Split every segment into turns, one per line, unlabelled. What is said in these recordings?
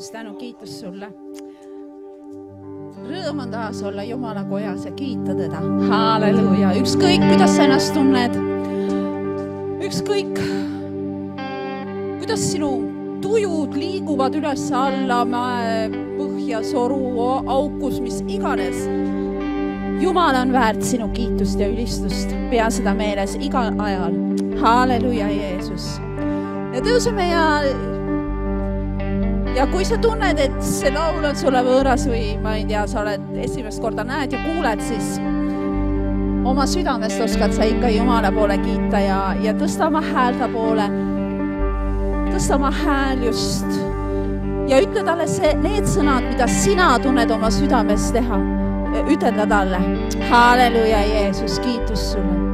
ülistus, tänu, kiitus sulle. Rõõm on taas olla Jumala kojas ja kiita teda. Halleluuja. Ükskõik, kuidas sa ennast tunned. Ükskõik, kuidas sinu tujud liiguvad üles alla, mäe, põhja, soru, aukus, mis iganes. Jumal on väärt sinu kiitust ja ülistust. Pea seda meeles igal ajal. Halleluuja, Jeesus. Ja tõuseme ja kui sa tunned, et see laul on sulle võõras või ma ei tea, sa oled esimest korda näed ja kuuled, siis oma südamest oskad sa ikka Jumala poole kiita ja tõsta oma häälda poole. Tõsta oma hääl just ja ütle talle need sõnad, mida sina tunned oma südames teha. Ütelda talle. Halleluuja, Jeesus, kiitus sulle.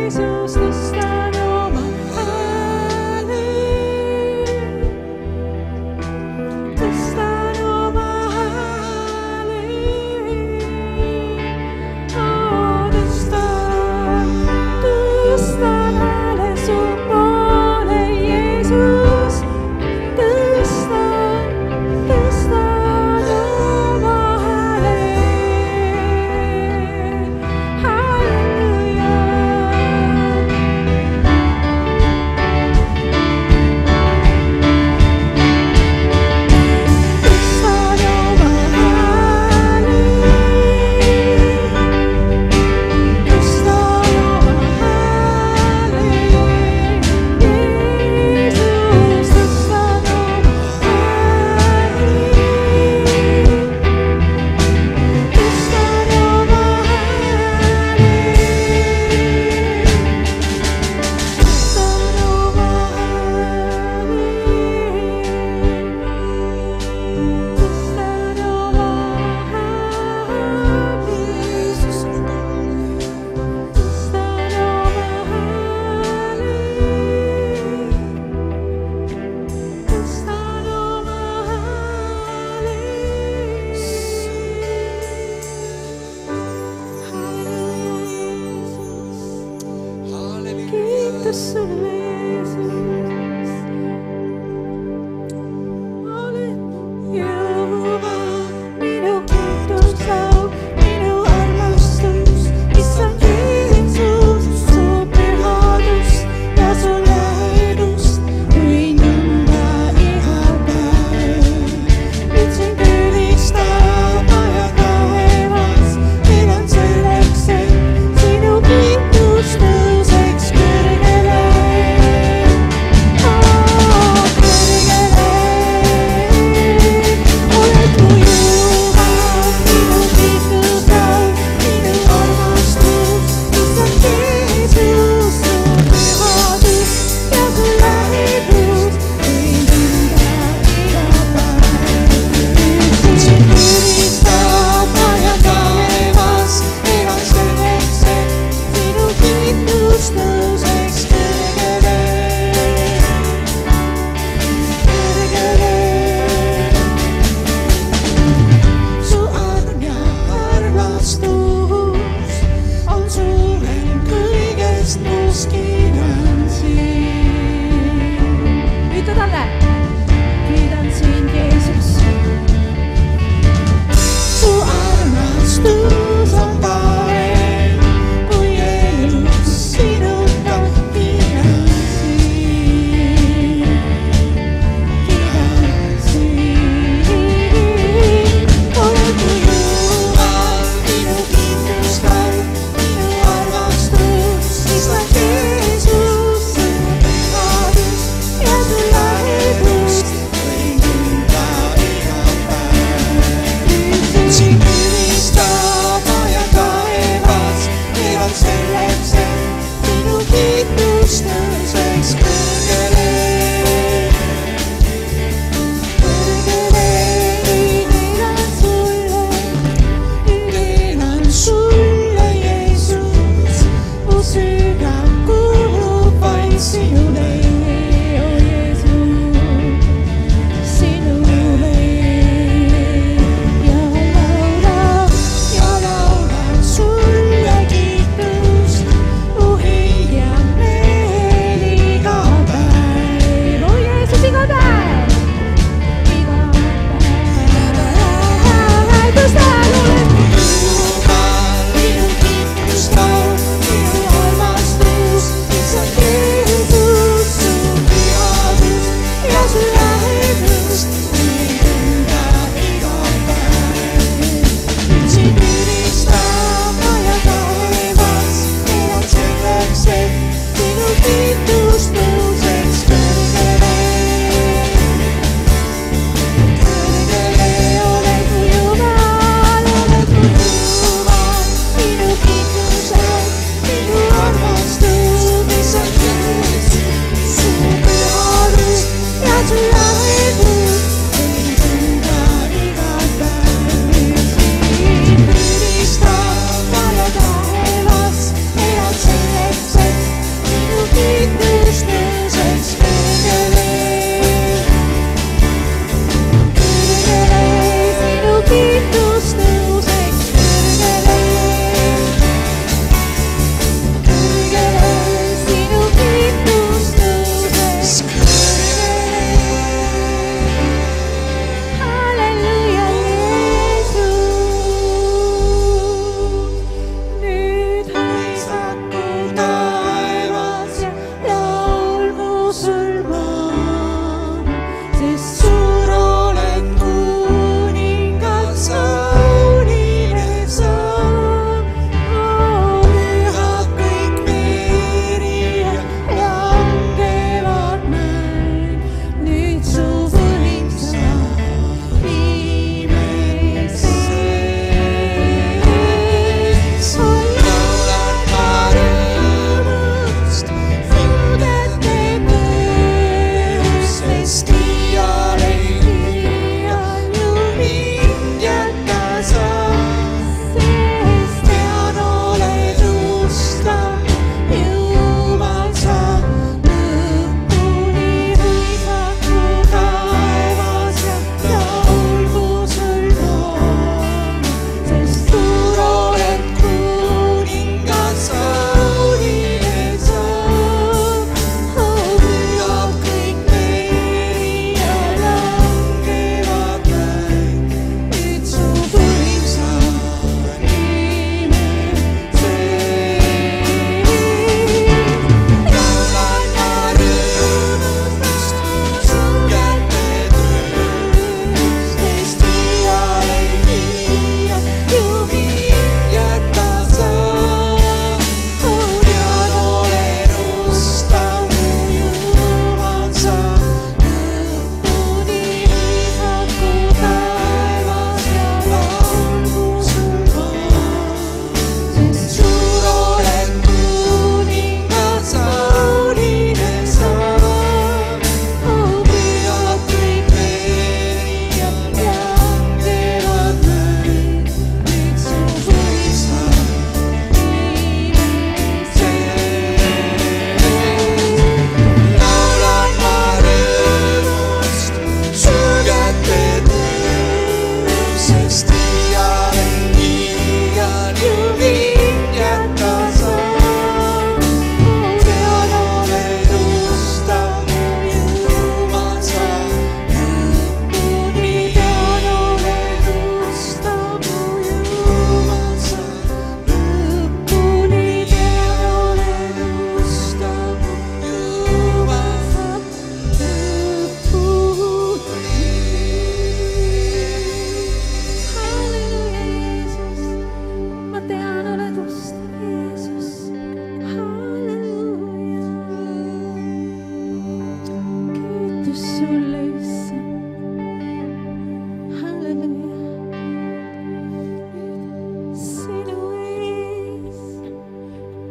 Jeesus,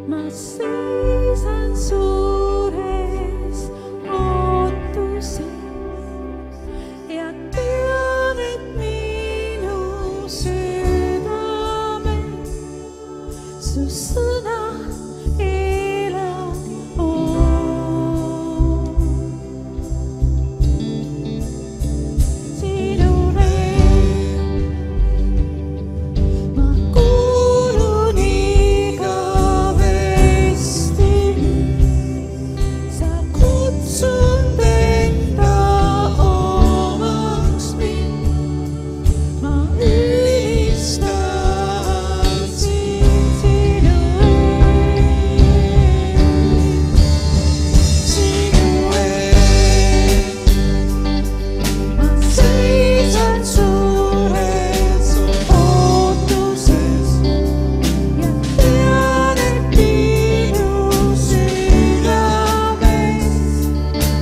ma seisan suures ootuses ja tean, et minu südames su sõna elab on. Sinule ma kuulun igavesti, sa kutsud enda omaks mind, ma ülistan sind sinu ees. Ma seisan suures ootuses ja tean, et minu südames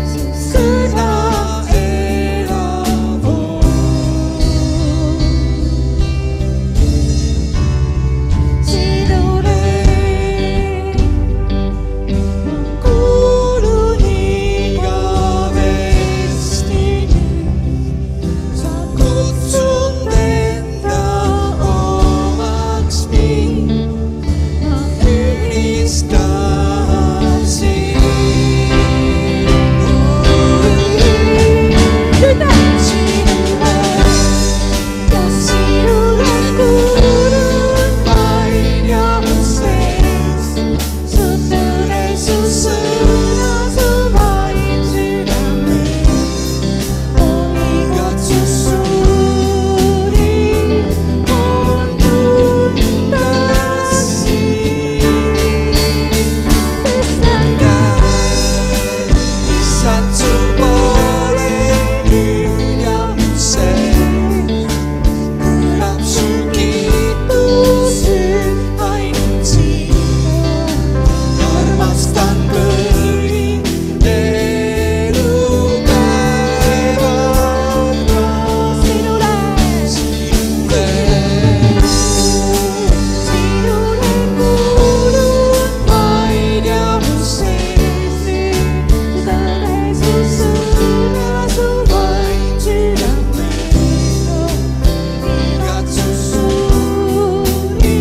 su sõna elab on. Sinule ma kuulun igavesti, sa kutsud enda omaks mind, ma ülistan sind. Sinule ja sinule kuulun vaid ja mu sees, su tõde, su sõna, su vaim südames. Igatsus suuri on tunda sind. Tõstan käed, issand, su poole nüüd ja mu sees. Kõlab su kiitus nüüd ainult sind. Armastan kõik elupäevad ma sinule. Sinule kuulun vaid ja mu sees nüüd. Tõde, su sõna, su vaim südames. Igatsus suuri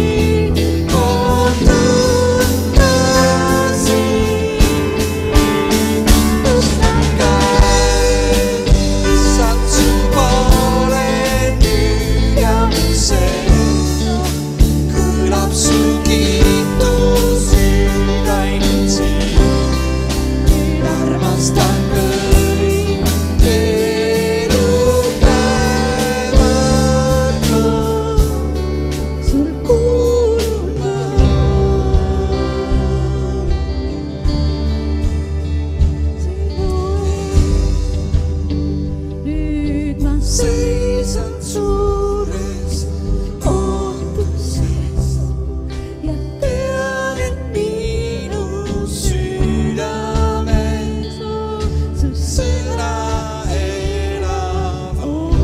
on tunda sind. Tõstan käed, issand, su poole nüüd ja mu sees. Kõlab su kiitus nüüd ainult sind. Armastan kõik elupäevad ma, sul kuulun ma. Sinu ees nüüd ma seisan suures ootuses ja tean, et minu südames su sõna elab on.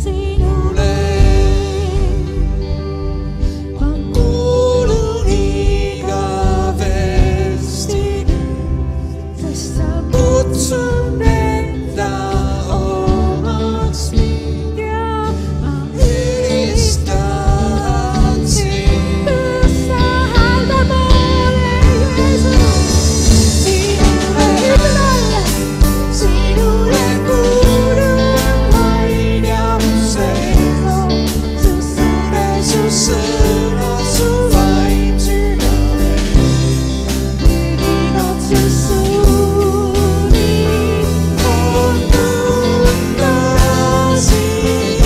Sinule ma kuulun igavesti, sest sa kutsud enda omaks mind ja ma ülistan sind. Tõsta häälte poole, Jeesus. Sinule kuulun vaid ja mu sees. Su tõde, su sõna, su vaim südames. Igatsus suuri on tunda sind.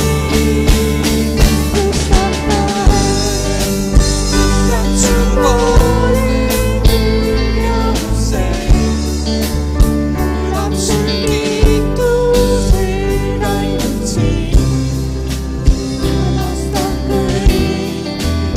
Tõstan käed, issand, su poole nüüd ja mu sees. Kõlab su kiitus nüüd ainult sind. Armastan kõik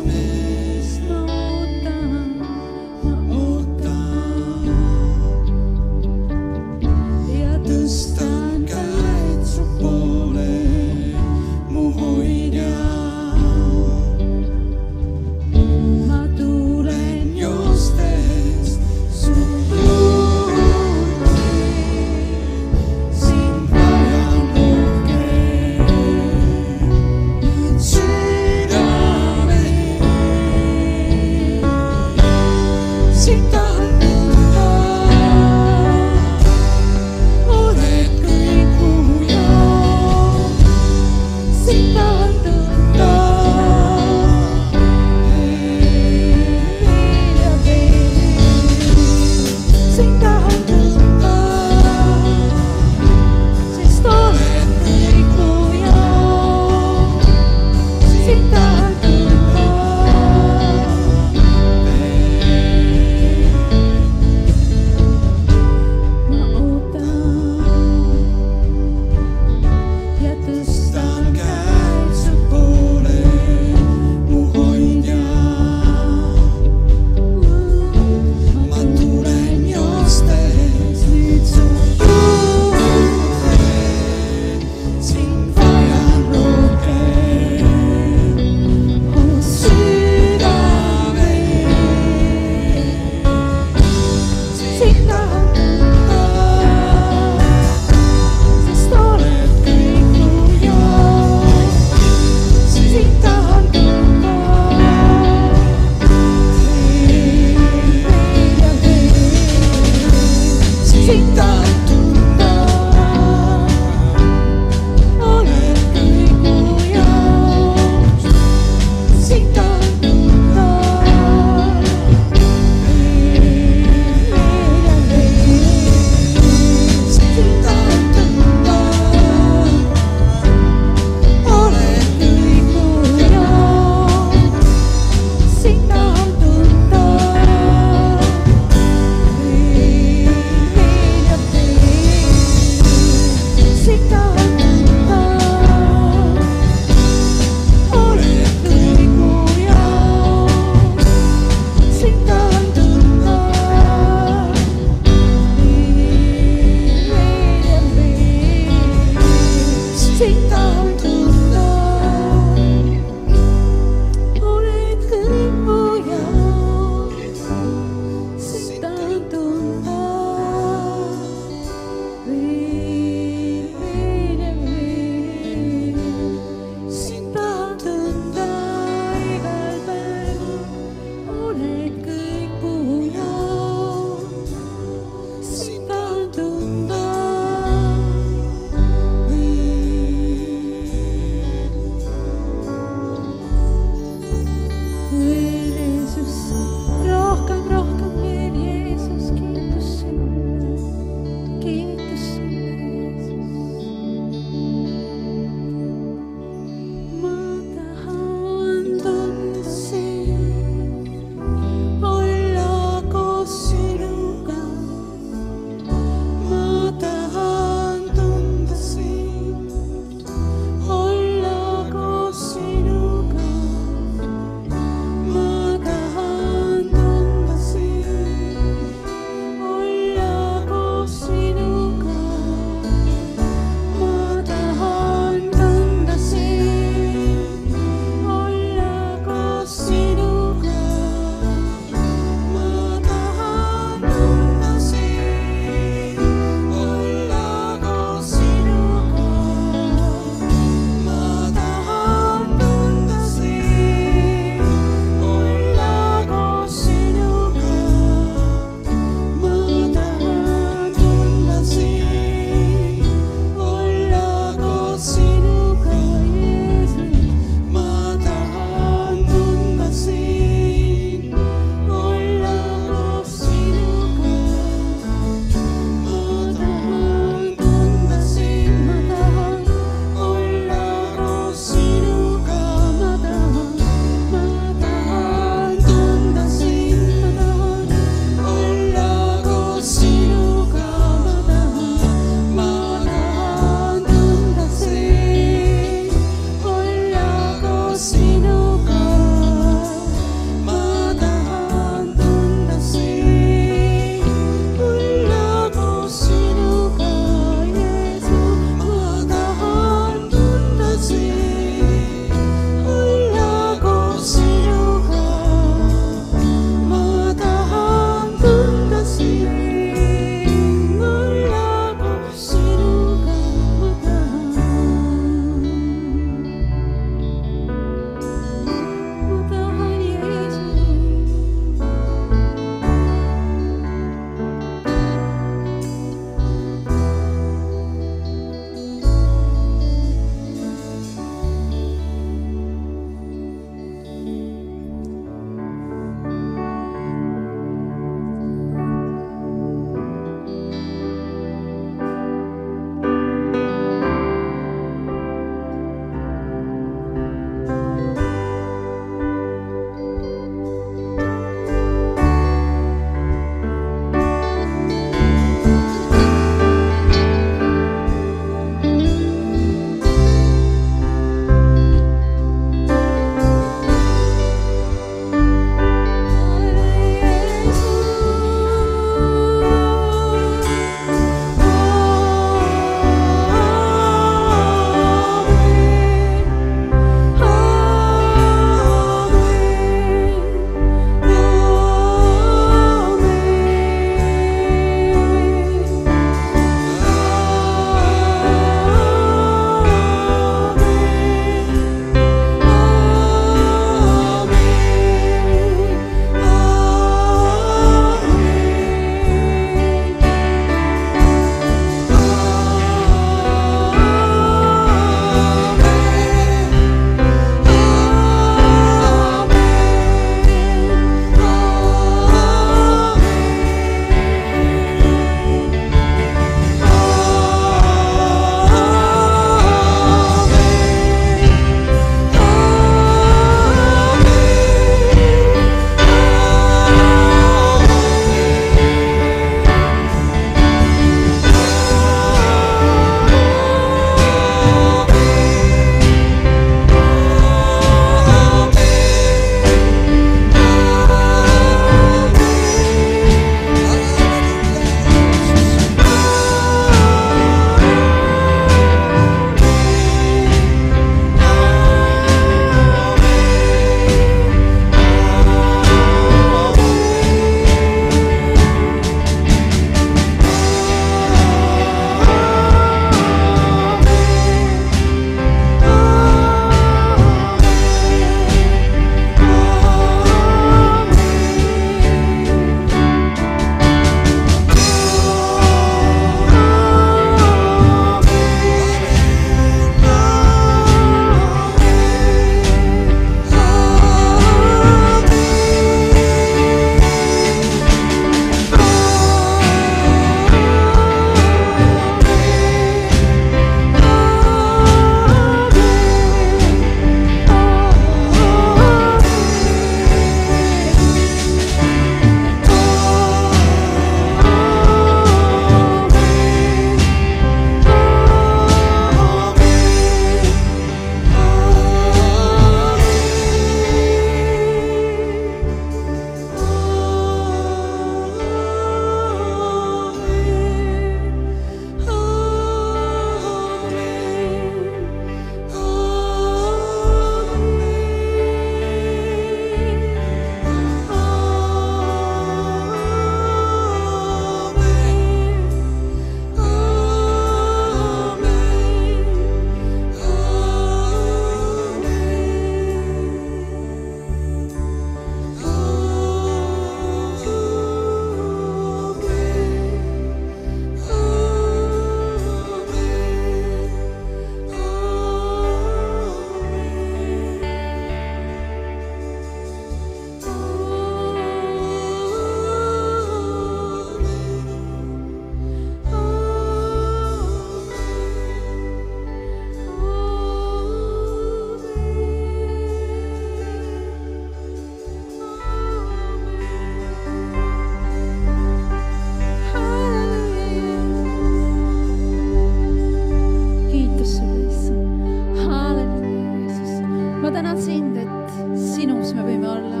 ma tänan sind, et sinus me võime olla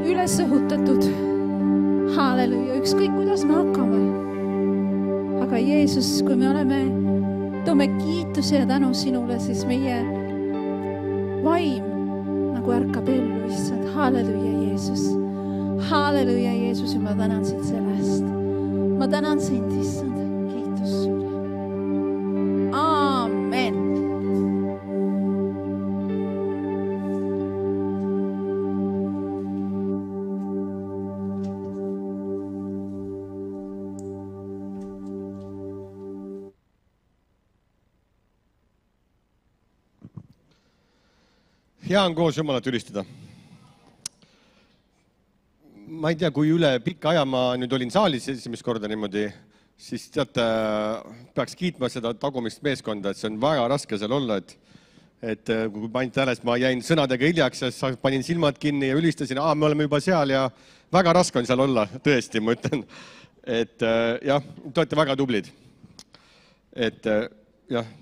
üles õhutatud. Halleluja, ükskõik kuidas me hakkame. Aga Jeesus, kui me toome kiituse ja tänu sinule, siis meie vaim nagu ärkab ellu, issand. Halleluja, Jeesus. Halleluja, Jeesus, ja ma tänan sind sellest. Ma tänan sind, issand. Kiitus sulle. Aamen.
Hea on koos Jumalat ülistada. Ma ei tea, kui üle pikka aja ma nüüd olin saalis esimest korda niimoodi, siis teate, peaks kiitma seda tagumist meeskonda, et see on väga raske seal olla, et kui panin tähele, ma jäin sõnadega hiljaks ja panin silmad kinni ja ülistasin, me oleme juba seal ja väga raske on seal olla, tõesti, ma ütlen, et jah, te olete väga tublid. Et jah,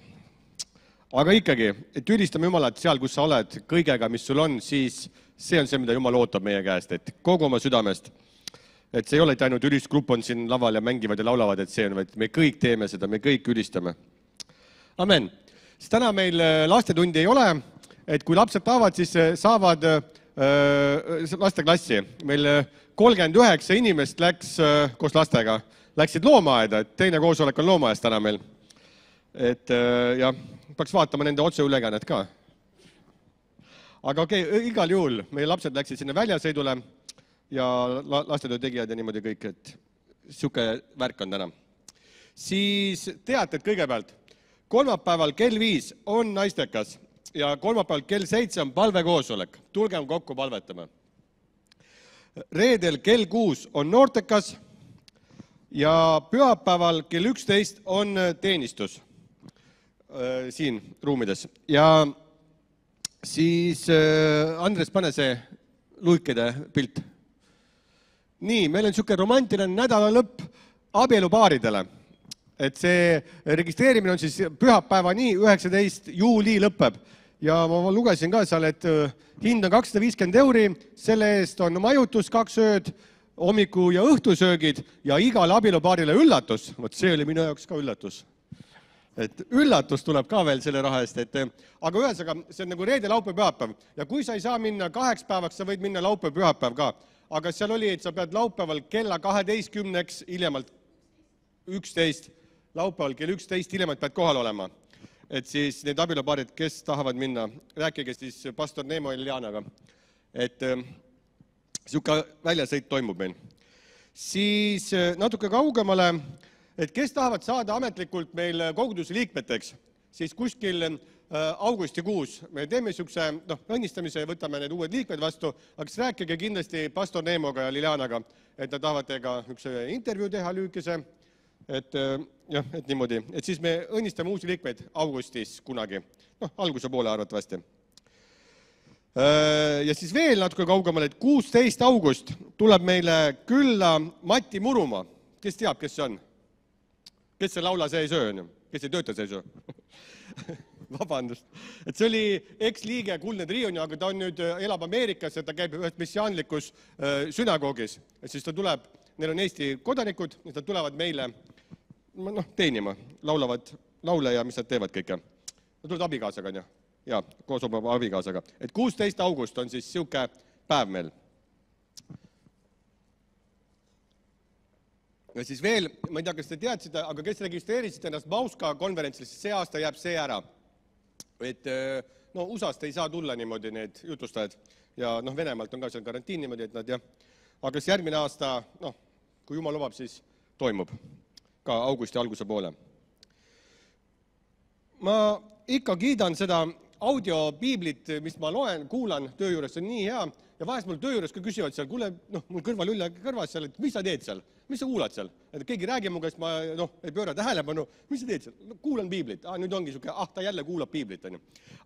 aga ikkagi, et ülistame Jumalat seal, kus sa oled, kõigega, mis sul on, siis see on see, mida Jumal ootab meie käest, et kogu oma südamest. Et see ei ole, et ainult ülisgrupp on siin laval ja mängivad ja laulavad, et see on, vaid me kõik teeme seda, me kõik ülistame. Amen. Siis täna meil lastetundi ei ole, et kui lapsed tahavad, siis saavad lasteklassi. Meil 39 inimest läks koos lastega, läksid loomaaeda, et teine koosolek on loomaajas täna meil. Et jah, peaks vaatama nende otseülekannet ka. Aga okei, igal juhul meie lapsed läksid sinna väljasõidule ja lastetöö tegijad ja niimoodi kõik, et siuke värk on täna. Siis teated kõigepealt. Kolmapäeval kell 5 on naistekas ja kolmapäeval kell 7 on palvekoosolek. Tulgem kokku palvetama. Reedel kell 6 on noortekas ja pühapäeval kell 11 on teenistus siin ruumides. Ja siis Andres, pane see luikede pilt. Nii, meil on niisugune romantiline nädala lõpp abielupaaridele. Et see registreerimine on siis pühapäevani 19. juuli lõpeb. Ja ma lugesin ka seal, et hind on 250 €, selle eest on majutus 2 ööd, hommiku- ja õhtusöögid ja igale abielupaarile üllatus. Vot see oli minu jaoks ka üllatus. Et üllatus tuleb ka veel selle raha eest, aga ühesõnaga, see on nagu reede, laupäev, pühapäev. Ja kui sa ei saa minna 2 päevaks, sa võid minna laupäev, pühapäev ka. Aga seal oli, et sa pead laupäeval kella 12, hiljemalt 11, laupäeval kell 11 hiljemalt pead kohal olema. Et siis need abielupaarid, kes tahavad minna, rääkige siis pastor Neemo ja Lilianaga. Et siuke väljasõit toimub meil. Siis natuke kaugemale, et kes tahavad saada ametlikult meil koguduse liikmeteks, siis kuskil augustikuus me teeme siukse õnnistamise ja võtame need uued liikmed vastu, aga siis rääkige kindlasti pastor Neemoga ja Lilianaga, et nad tahavad teiega üks intervjuu teha lüükese, et jah, et niimoodi, et siis me õnnistame uusi liikmeid augustis kunagi, alguse poole arvatavasti. Ja siis veel natuke kaugemale, et 16. august tuleb meile külla Mati Murumaa, kes teab, kes see on? Kes see laula, see ei söö, kes ei tööta, see ei söö. Vabandust. Et see oli eks-liige Kuldne Trio, aga ta on nüüd elab Ameerikas ja ta käib ühes messiaanlikus sünagoogis. Et siis ta tuleb, neil on Eesti kodanikud, ja nad tulevad meile teenima, laulavad laule ja mis nad teevad kõike. Nad tulevad abikaasaga, ja koos oma abikaasaga. Et 16. august on siis siuke päev meil. Ja siis veel, ma ei tea, kas te teadsite, aga kes registreerisid ennast Mauska konverentsile, siis see aasta jääb see ära. Et USA-st ei saa tulla niimoodi need jutustajad ja Venemaalt on ka seal karantiin niimoodi, et nad jah. Aga siis järgmine aasta, kui Jumal lubab, siis toimub ka augusti alguse poole. Ma ikka kiidan seda audiopiiblit, mis ma kuulan töö juures, see on nii hea. Ja vahest mul töö juures ka küsivad seal, kuule, mul kõrval kõrvas seal, et mis sa teed seal? Mis sa kuulad seal? Et keegi räägi mu käest, ma ei pööra tähelepanu, mis sa teed seal? Kuulan piiblit. Nüüd ongi siuke, ta jälle kuulab piiblit.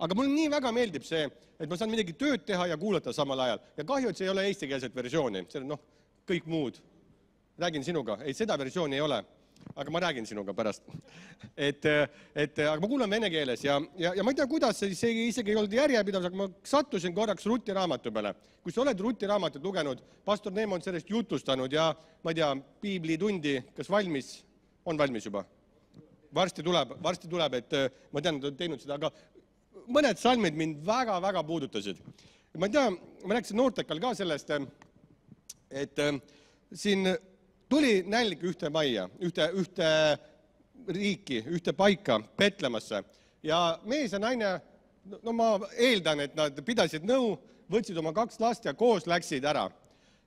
Aga mul nii väga meeldib see, et ma saan midagi tööd teha ja kuulata samal ajal. Ja kahju, et see ei ole eestikeelset versiooni. See on kõik muud. Räägin sinuga. Ei, seda versiooni ei ole. aga ma räägin sinuga pärast. Aga ma kuulan vene keeles ja ma ei tea, kuidas see isegi ei olnud järjepidavus, aga ma sattusin korraks Ruti raamatu peale. Kui sa oled Ruti raamatut lugenud, pastor Neem on sellest jutustanud ja ma ei tea, piiblitundi, kas valmis? On valmis juba? Varsti tuleb, et ma tean, et olen teinud seda, aga mõned salmid mind väga-väga puudutasid. Ma ei tea, ma rääkisin noortekal ka sellest, et siin tuli nälg ühte majja, ühte riiki, ühte paika, Betlemasse. Ja mees ja naine, no ma eeldan, et nad pidasid nõu, võtsid oma 2 last ja koos läksid ära.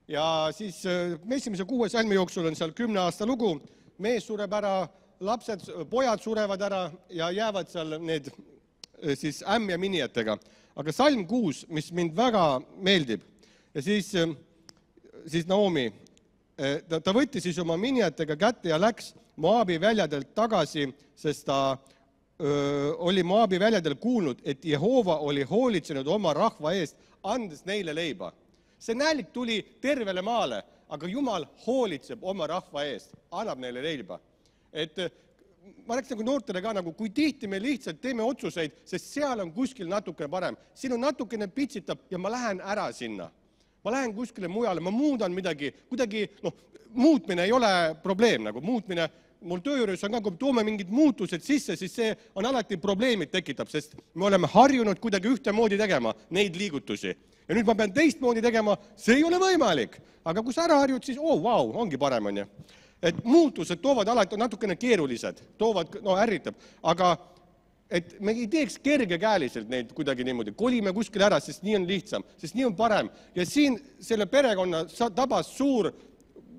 Ja siis esimese 6 salmi jooksul on seal 10 aasta lugu, mees sureb ära, lapsed, pojad surevad ära ja jäävad seal need siis ämm ja minijatega. Aga salm 6, mis mind väga meeldib, ja siis Naomi, ta võttis siis oma minijatega kätte ja läks Moabi väljadelt tagasi, sest ta oli Moabi väljadel kuulnud, et Jehova oli hoolitsenud oma rahva eest, andes neile leiba. See nälg tuli tervele maale, aga Jumal hoolitseb oma rahva eest, annab neile leiba. Et ma rääksin nagu noortele ka, nagu kui tihti me lihtsalt teeme otsuseid, sest seal on kuskil natukene parem. Siin on natukene pitsitab ja ma lähen ära sinna. Ma lähen kuskile mujale, ma muudan midagi, kuidagi, muutmine ei ole probleem, nagu muutmine, mul töö juures on ka, kui toome mingid muutused sisse, siis see on alati probleemid tekitab, sest me oleme harjunud kuidagi ühtemoodi tegema neid liigutusi. Ja nüüd ma pean teistmoodi tegema, see ei ole võimalik. Aga kui sa ära harjud, siis vau, ongi parem, on ju. Et muutused toovad alati natukene keerulised, toovad, ärritab, aga et me ei teeks kergekäeliselt neid kuidagi niimoodi, kolime kuskile ära, sest nii on lihtsam, sest nii on parem. Ja siin selle perekonna tabas suur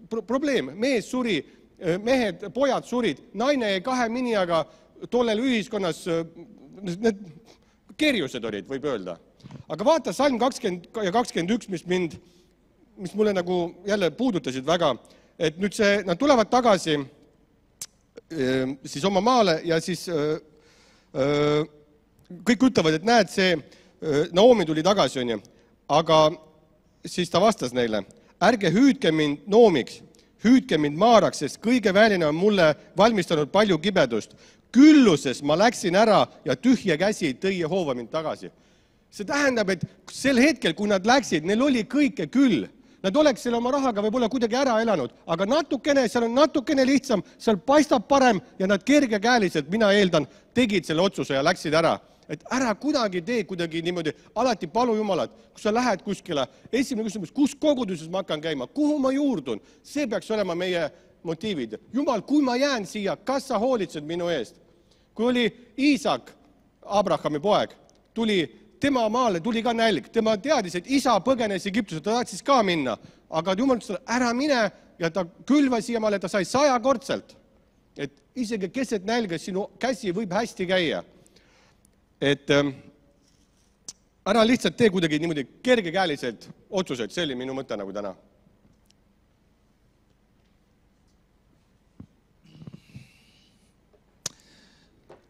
probleem, mees suri, mehed, pojad surid, naine jäi 2 miniaga tollel ühiskonnas, need kerjused olid, võib öelda. Aga vaata salm 20 ja 21, mis mulle nagu jälle puudutasid väga, et nüüd nad tulevad tagasi siis oma maale ja siis kõik ütlevad, et näed, see Naomi tuli tagasi, on ju, aga siis ta vastas neile, ärge hüüdke mind Noomiks, hüüdke mind Maaraks, sest kõige väline on mulle valmistanud palju kibedust. Külluses ma läksin ära ja tühja käsi tõi Jehova mind tagasi. See tähendab, et sel hetkel, kui nad läksid, neil oli kõike küll. Nad oleks selle oma rahaga võib-olla kuidagi ära elanud, aga natukene, seal on natukene lihtsam, seal paistab parem ja nad kergekäeliselt, mina eeldan, tegid selle otsuse ja läksid ära. Et ära kuidagi tee kuidagi niimoodi, alati palu Jumalat, kui sa lähed kuskile, esimene küsimus, kus koguduses ma hakkan käima, kuhu ma juurdun, see peaks olema meie motiivid. Jumal, kui ma jään siia, kas sa hoolitsed minu eest? Kui oli Iisak, Abrahami poeg, tema maale tuli ka nälg, tema teadis, et isa põgenes Egiptusse, ta tahtsis ka minna, aga Jumal ütles, ära mine ja ta külvas siiamaale, ta sai 100-kordselt. Et isegi keset nälga sinu käsi võib hästi käia. Et ära lihtsalt tee kuidagi niimoodi kergekäeliselt otsuseid, see oli minu mõte nagu täna.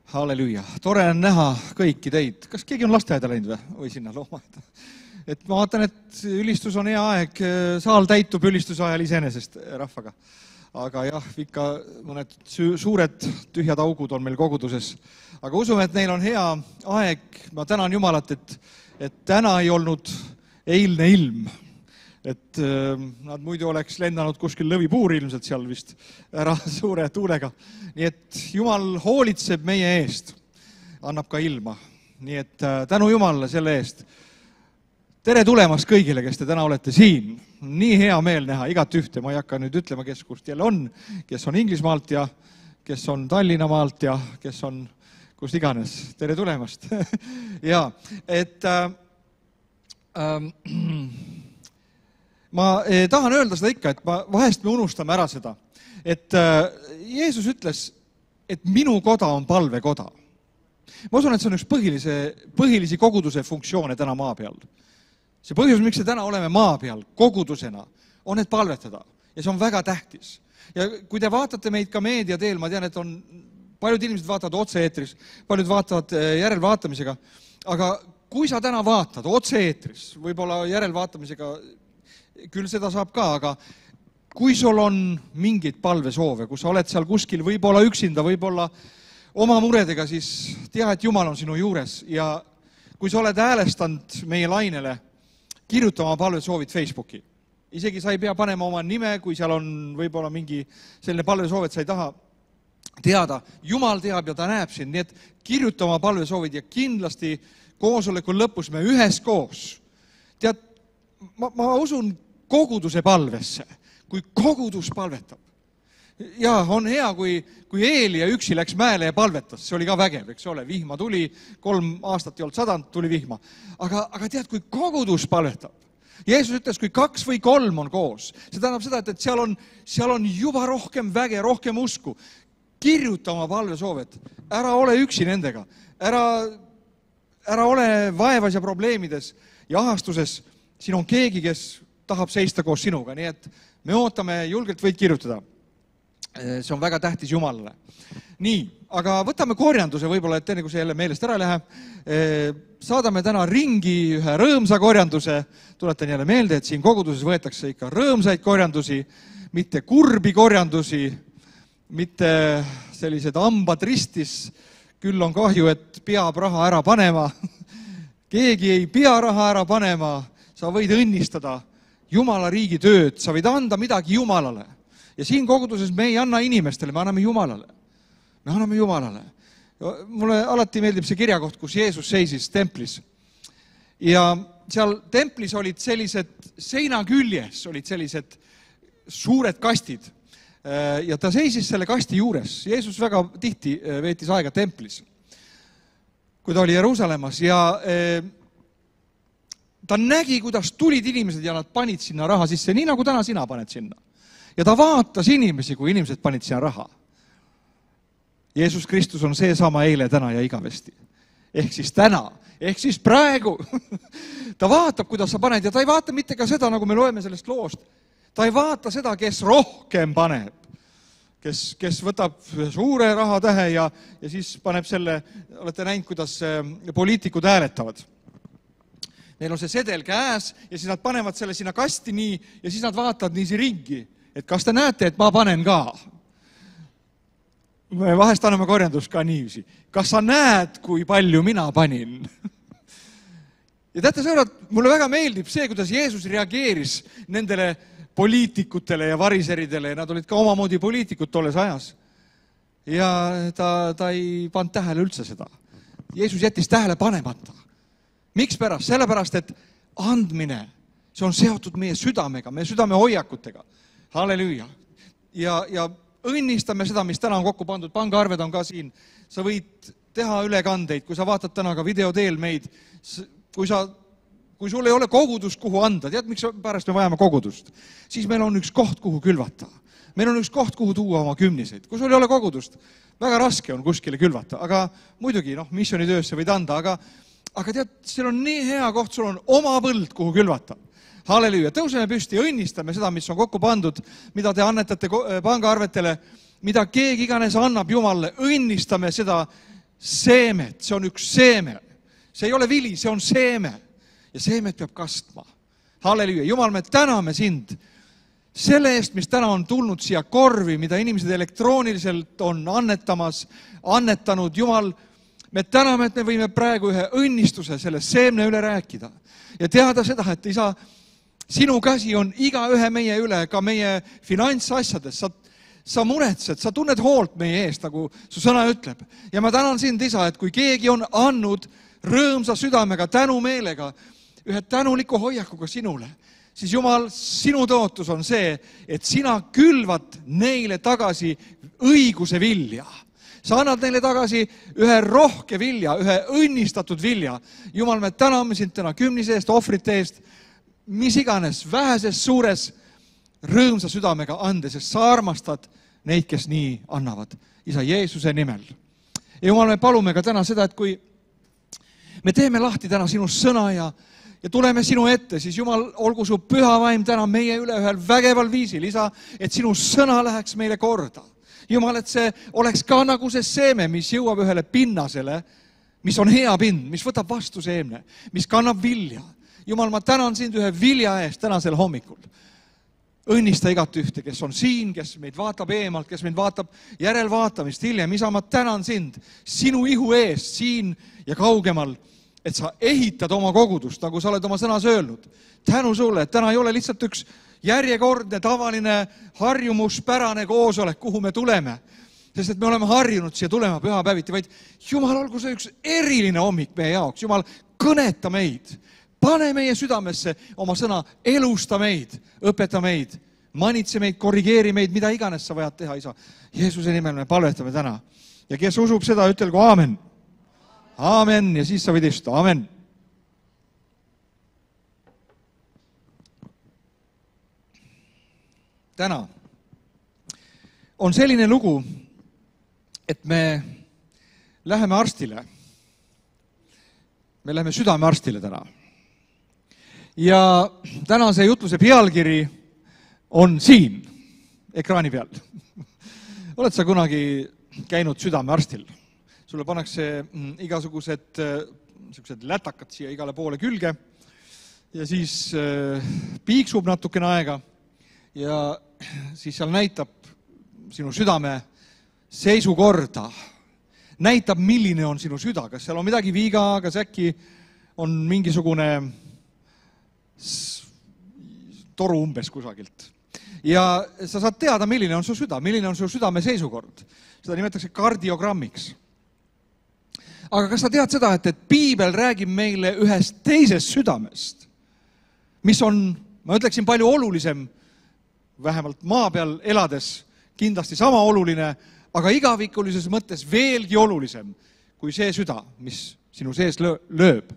Halleluja. Tore on näha kõiki teid. Kas keegi on lasteaeda läinud või sinna loomaeda? Et ma vaatan, et ülistus on hea aeg. Saal täitub ülistuse ajal iseenesest rahvaga. Aga jah, ikka mõned suured tühjad augud on meil koguduses. Aga usume, et neil on hea aeg. Ma tänan Jumalat, et täna ei olnud eilne ilm. Et nad muidu oleks lennanud kuskil lõvipuur ilmselt seal vist ära suure tuulega. Nii et Jumal hoolitseb meie eest, annab ka ilma. Nii et tänu Jumalale selle eest. Tere tulemast kõigile, kes te täna olete siin. Nii hea meel näha igat ühte. Ma ei hakka nüüd ütlema, kes kust jälle on, kes on Inglismaalt ja kes on Tallinnamaalt ja kes on kust iganes. Tere tulemast. Ja, et ma tahan öelda seda ikka, et vahest me unustame ära seda, et Jeesus ütles, et minu koda on palvekoda. Ma usun, et see on üks põhilisi koguduse funktsioone täna maa peal. See põhjus, miks täna oleme maa peal kogudusena, on et palvetada. Ja see on väga tähtis. Ja kui te vaatate meid ka meedia teel, ma tean, et on paljud inimesed vaatavad otse-eetris, paljud vaatavad järelvaatamisega, aga kui sa täna vaatad otse-eetris, võib-olla järelvaatamisega küll seda saab ka, aga kui sul on mingeid palvesoove, kui sa oled seal kuskil võib-olla üksinda, võib-olla oma muredega, siis tea, et Jumal on sinu juures ja kui sa oled häälestanud meie lainele, kirjuta oma palvesoovid Facebooki. Isegi sa ei pea panema oma nime, kui seal on võib-olla mingi selline palvesoov, et sa ei taha teada. Jumal teab ja ta näeb sind, nii et kirjuta oma palvesoovid ja kindlasti koosoleku lõpus me üheskoos. Tead, ma usun koguduse palvesse, kui kogudus palvetab. Ja on hea, kui Eelia üksi läks mäele ja palvetas, see oli ka vägev, eks ole, vihma tuli, 3 aastat ei olnud sadanud, tuli vihma. Aga tead, kui kogudus palvetab, Jeesus ütles, kui 2 või 3 on koos, see tähendab seda, et seal on juba rohkem väge, rohkem usku. Kirjuta oma palvesoovet, ära ole üksi nendega, ära ole vaevas ja probleemides ja ahastuses, siin on keegi, kes tahab seista koos sinuga, nii et me ootame, julgelt võid kirjutada. See on väga tähtis Jumalale. Nii, aga võtame korjanduse võib-olla, et enne kui see jälle meelest ära lähe. Saadame täna ringi ühe rõõmsa korjanduse. Tuletan jälle meelde, et siin koguduses võetakse ikka rõõmsaid korjandusi, mitte kurbi korjandusi, mitte sellised hambad ristis. Küll on kahju, et peab raha ära panema. Keegi ei pea raha ära panema. Sa võid õnnistada Jumala riigi tööd. Sa võid anda midagi Jumalale. Ja siin koguduses me ei anna inimestele, me anname Jumalale. Me anname Jumalale. Mulle alati meeldib see kirjakoht, kus Jeesus seisis templis. Ja seal templis olid sellised seina küljes, olid sellised suured kastid. Ja ta seisis selle kasti juures. Jeesus väga tihti veetis aega templis, kui ta oli Jeruusalemmas. Ja ta nägi, kuidas tulid inimesed ja nad panid sinna raha sisse, nii nagu täna sina paned sinna. Ja ta vaatas inimesi, kui inimesed panid sinna raha. Jeesus Kristus on see sama eile, täna ja igavesti. Ehk siis täna, ehk siis praegu. Ta vaatab, kuidas sa paned ja ta ei vaata mitte ka seda, nagu me loeme sellest loost. Ta ei vaata seda, kes rohkem paneb. Kes võtab suure rahatähe ja siis paneb selle, olete näinud, kuidas poliitikud hääletavad. Neil on see sedel käes ja siis nad panevad selle sinna kasti nii ja siis nad vaatavad niisi ringi. Et kas te näete, et ma panen ka? Me vahest anname korjandust ka niiviisi. Kas sa näed, kui palju mina panin? Ja teate, sõbrad, mulle väga meeldib see, kuidas Jeesus reageeris nendele poliitikutele ja variseridele. Nad olid ka omamoodi poliitikud tolles ajas. Ja ta ei pannud tähele üldse seda. Jeesus jättis tähele panemata. Miks pärast? Sellepärast, et andmine, see on seotud meie südamega, meie südame hoiakutega. Halleluja. Ja õnnistame seda, mis täna on kokku pandud. Pangaarved on ka siin. Sa võid teha ülekandeid, kui sa vaatad täna ka video teel meid. Kui sul ei ole kogudust, kuhu anda, tead, miks pärast me vajame kogudust? Siis meil on üks koht, kuhu külvata. Meil on üks koht, kuhu tuua oma kümniseid. Kui sul ei ole kogudust, väga raske on kuskile külvata. Aga muidugi, missionitöösse võid anda. Aga tead, seal on nii hea koht, sul on oma põld, kuhu külvata. Halleluja, tõuseme püsti ja õnnistame seda, mis on kokku pandud, mida te annetate pangaarvetele, mida keegi iganes annab Jumalale, õnnistame seda seemet, see on üks seeme. See ei ole vili, see on seeme. Ja seemet peab kastma. Halleluja, Jumal, me täname sind selle eest, mis täna on tulnud siia korvi, mida inimesed elektrooniliselt on annetanud. Jumal, me täname, et me võime praegu ühe õnnistuse selle seemne üle rääkida ja teada seda, et isa, sinu käsi on iga ühe meie üle, ka meie finantsasjades. Sa muretsed, sa tunned hoolt meie eest, nagu su sõna ütleb. Ja ma tänan sind, isa, et kui keegi on andnud rõõmsa südamega, tänumeelega, ühe tänuliku hoiakuga sinule, siis Jumal, sinu tõotus on see, et sina külvad neile tagasi õiguse vilja. Sa annad neile tagasi ühe rohke vilja, ühe õnnistatud vilja. Jumal, me täname sind täna kümnise eest, ohvrite eest, mis iganes, väheses, suures, rõõmsa südamega ande, sest sa armastad neid, kes nii annavad. Isa Jeesuse nimel. Ja Jumal, me palume ka täna seda, et kui me teeme lahti täna sinu sõna ja tuleme sinu ette, siis Jumal, olgu su püha vaim täna meie üle ühel vägeval viisil, isa, et sinu sõna läheks meile korda. Jumal, et see oleks ka nagu see seeme, mis jõuab ühele pinnasele, mis on hea pind, mis võtab vastu seemne, mis kannab vilja. Jumal, ma tänan sind ühe vilja eest tänasel hommikul. õnnista igat ühte, kes on siin, kes meid vaatab eemalt, kes meid vaatab järelvaatamist hiljem. Isa, ma tänan sind sinu ihu eest siin ja kaugemal, et sa ehitad oma kogudust, nagu sa oled oma sõnas öelnud. Tänu sulle, et täna ei ole lihtsalt üks järjekordne, tavaline, harjumuspärane koosolek, kuhu me tuleme. Sest et me oleme harjunud siia tulema pühapäeviti, vaid Jumal, olgu see üks eriline hommik meie jaoks. Jumal, kõneta meid. Pane meie südamesse oma sõna, elusta meid, õpeta meid, manitse meid, korrigeeri meid, mida iganes sa vajad teha, Isa. Jeesuse nimel me palvetame täna. Ja kes usub seda, ütelgu aamen. Aamen. Ja siis sa võid istuda. Aamen. Täna on selline lugu, et me läheme arstile. Me läheme südamearstile täna. Ja tänase jutluse pealkiri on siin ekraani peal. Oled sa kunagi käinud südamearstil? Sulle pannakse igasugused lätakad siia igale poole külge ja siis piiksub natukene aega ja siis seal näitab sinu südame seisukorda. Näitab, milline on sinu süda, kas seal on midagi viga, kas äkki on mingisugune toru umbes kusagilt. Ja sa saad teada, milline on su süda, milline on su südame seisukord. Seda nimetatakse kardiogrammiks. Aga kas sa tead seda, et Piibel räägib meile ühest teisest südamest, mis on, ma ütleksin, palju olulisem, vähemalt maa peal elades kindlasti sama oluline, aga igavikulises mõttes veelgi olulisem kui see süda, mis sinu sees lööb.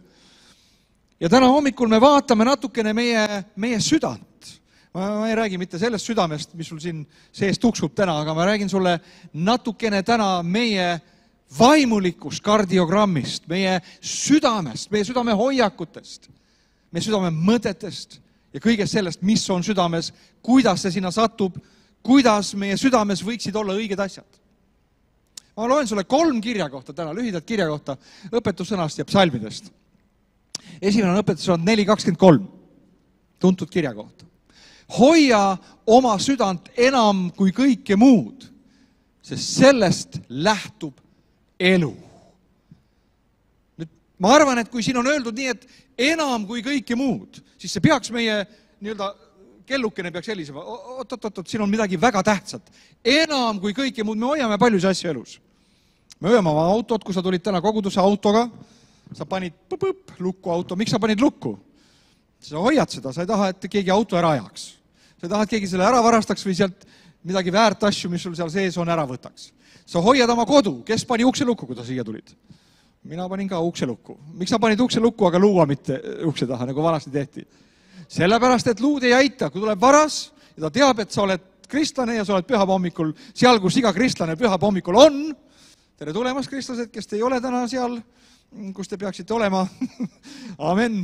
Ja täna hommikul me vaatame natukene meie südant. Ma ei räägi mitte sellest südamest, mis sul siin sees tuksub täna, aga ma räägin sulle natukene täna meie vaimulikust kardiogrammist, meie südamest, meie südame hoiakutest, meie südame mõtetest ja kõigest sellest, mis on südames, kuidas see sinna satub, kuidas meie südames võiksid olla õiged asjad. Ma loen sulle 3 kirja kohta täna, lühidalt kirja kohta õpetussõnast ja psalmidest. Esimene on õpetussõnad 4.23, tuntud kirja kohta. Hoia oma südant enam kui kõike muud, sest sellest lähtub elu. Nüüd, ma arvan, et kui siin on öeldud nii, et enam kui kõike muud, siis see peaks meie nii-öelda kellukene peaks helisema. Oot, siin on midagi väga tähtsat. Enam kui kõike muud, me hoiame paljusid asju elus. Me hoiame oma autot, kui sa tulid täna kogudusse autoga, sa panid lukku auto. Miks sa panid lukku? Sa hoiad seda, sa ei taha, et keegi auto ära ajaks. Sa ei taha, et keegi selle ära varastaks või sealt midagi väärt asju, mis sul seal sees on, ära võtaks. Sa hoiad oma kodu. Kes pani ukse lukku, kui ta siia tulid? Mina panin ka ukse lukku. Miks sa panid ukse lukku, aga luua mitte ukse taha, nagu vanasti tehti? Sellepärast, et luud ei aita. Kui tuleb varas ja ta teab, et sa oled kristlane ja sa oled pühapa hommikul seal, kus iga kristlane pühapa hommikul on. Tere tulemast, kristlased, kes te ei ole täna seal, kus te peaksite olema. Amen.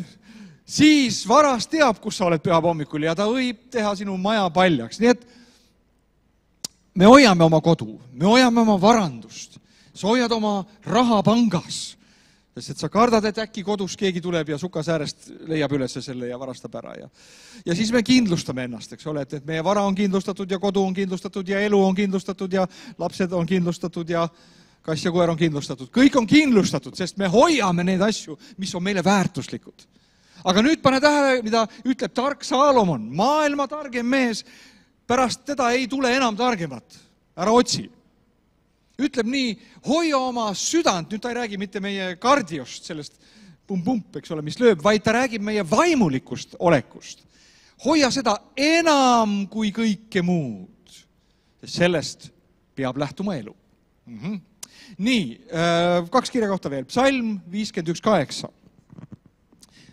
Siis varas teab, kus sa oled pühapa hommikul ja ta võib teha sinu maja paljaks. Nii et me hoiame oma kodu, me hoiame oma varandust. Sa hoiad oma raha pangas, sest et sa kardad, et äkki kodus keegi tuleb ja sukasäärest leiab üles selle ja varastab ära. Ja siis me kindlustame ennast, eks ole, et meie vara on kindlustatud ja kodu on kindlustatud ja elu on kindlustatud ja lapsed on kindlustatud ja kass ja koer on kindlustatud. Kõik on kindlustatud, sest me hoiame neid asju, mis on meile väärtuslikud. Aga nüüd pane tähele, mida ütleb tark Saalomon. Maailma targem mees, pärast teda ei tule enam targemat. Ära otsi. Ütleb nii, hoia oma südant, nüüd ta ei räägi mitte meie kardiost, sellest pump, eks ole, mis lööb, vaid ta räägib meie vaimulikust olekust. Hoia seda enam kui kõike muud, sest sellest peab lähtuma elu. Nii, 2 kirja kohta veel. Psalm 51.8.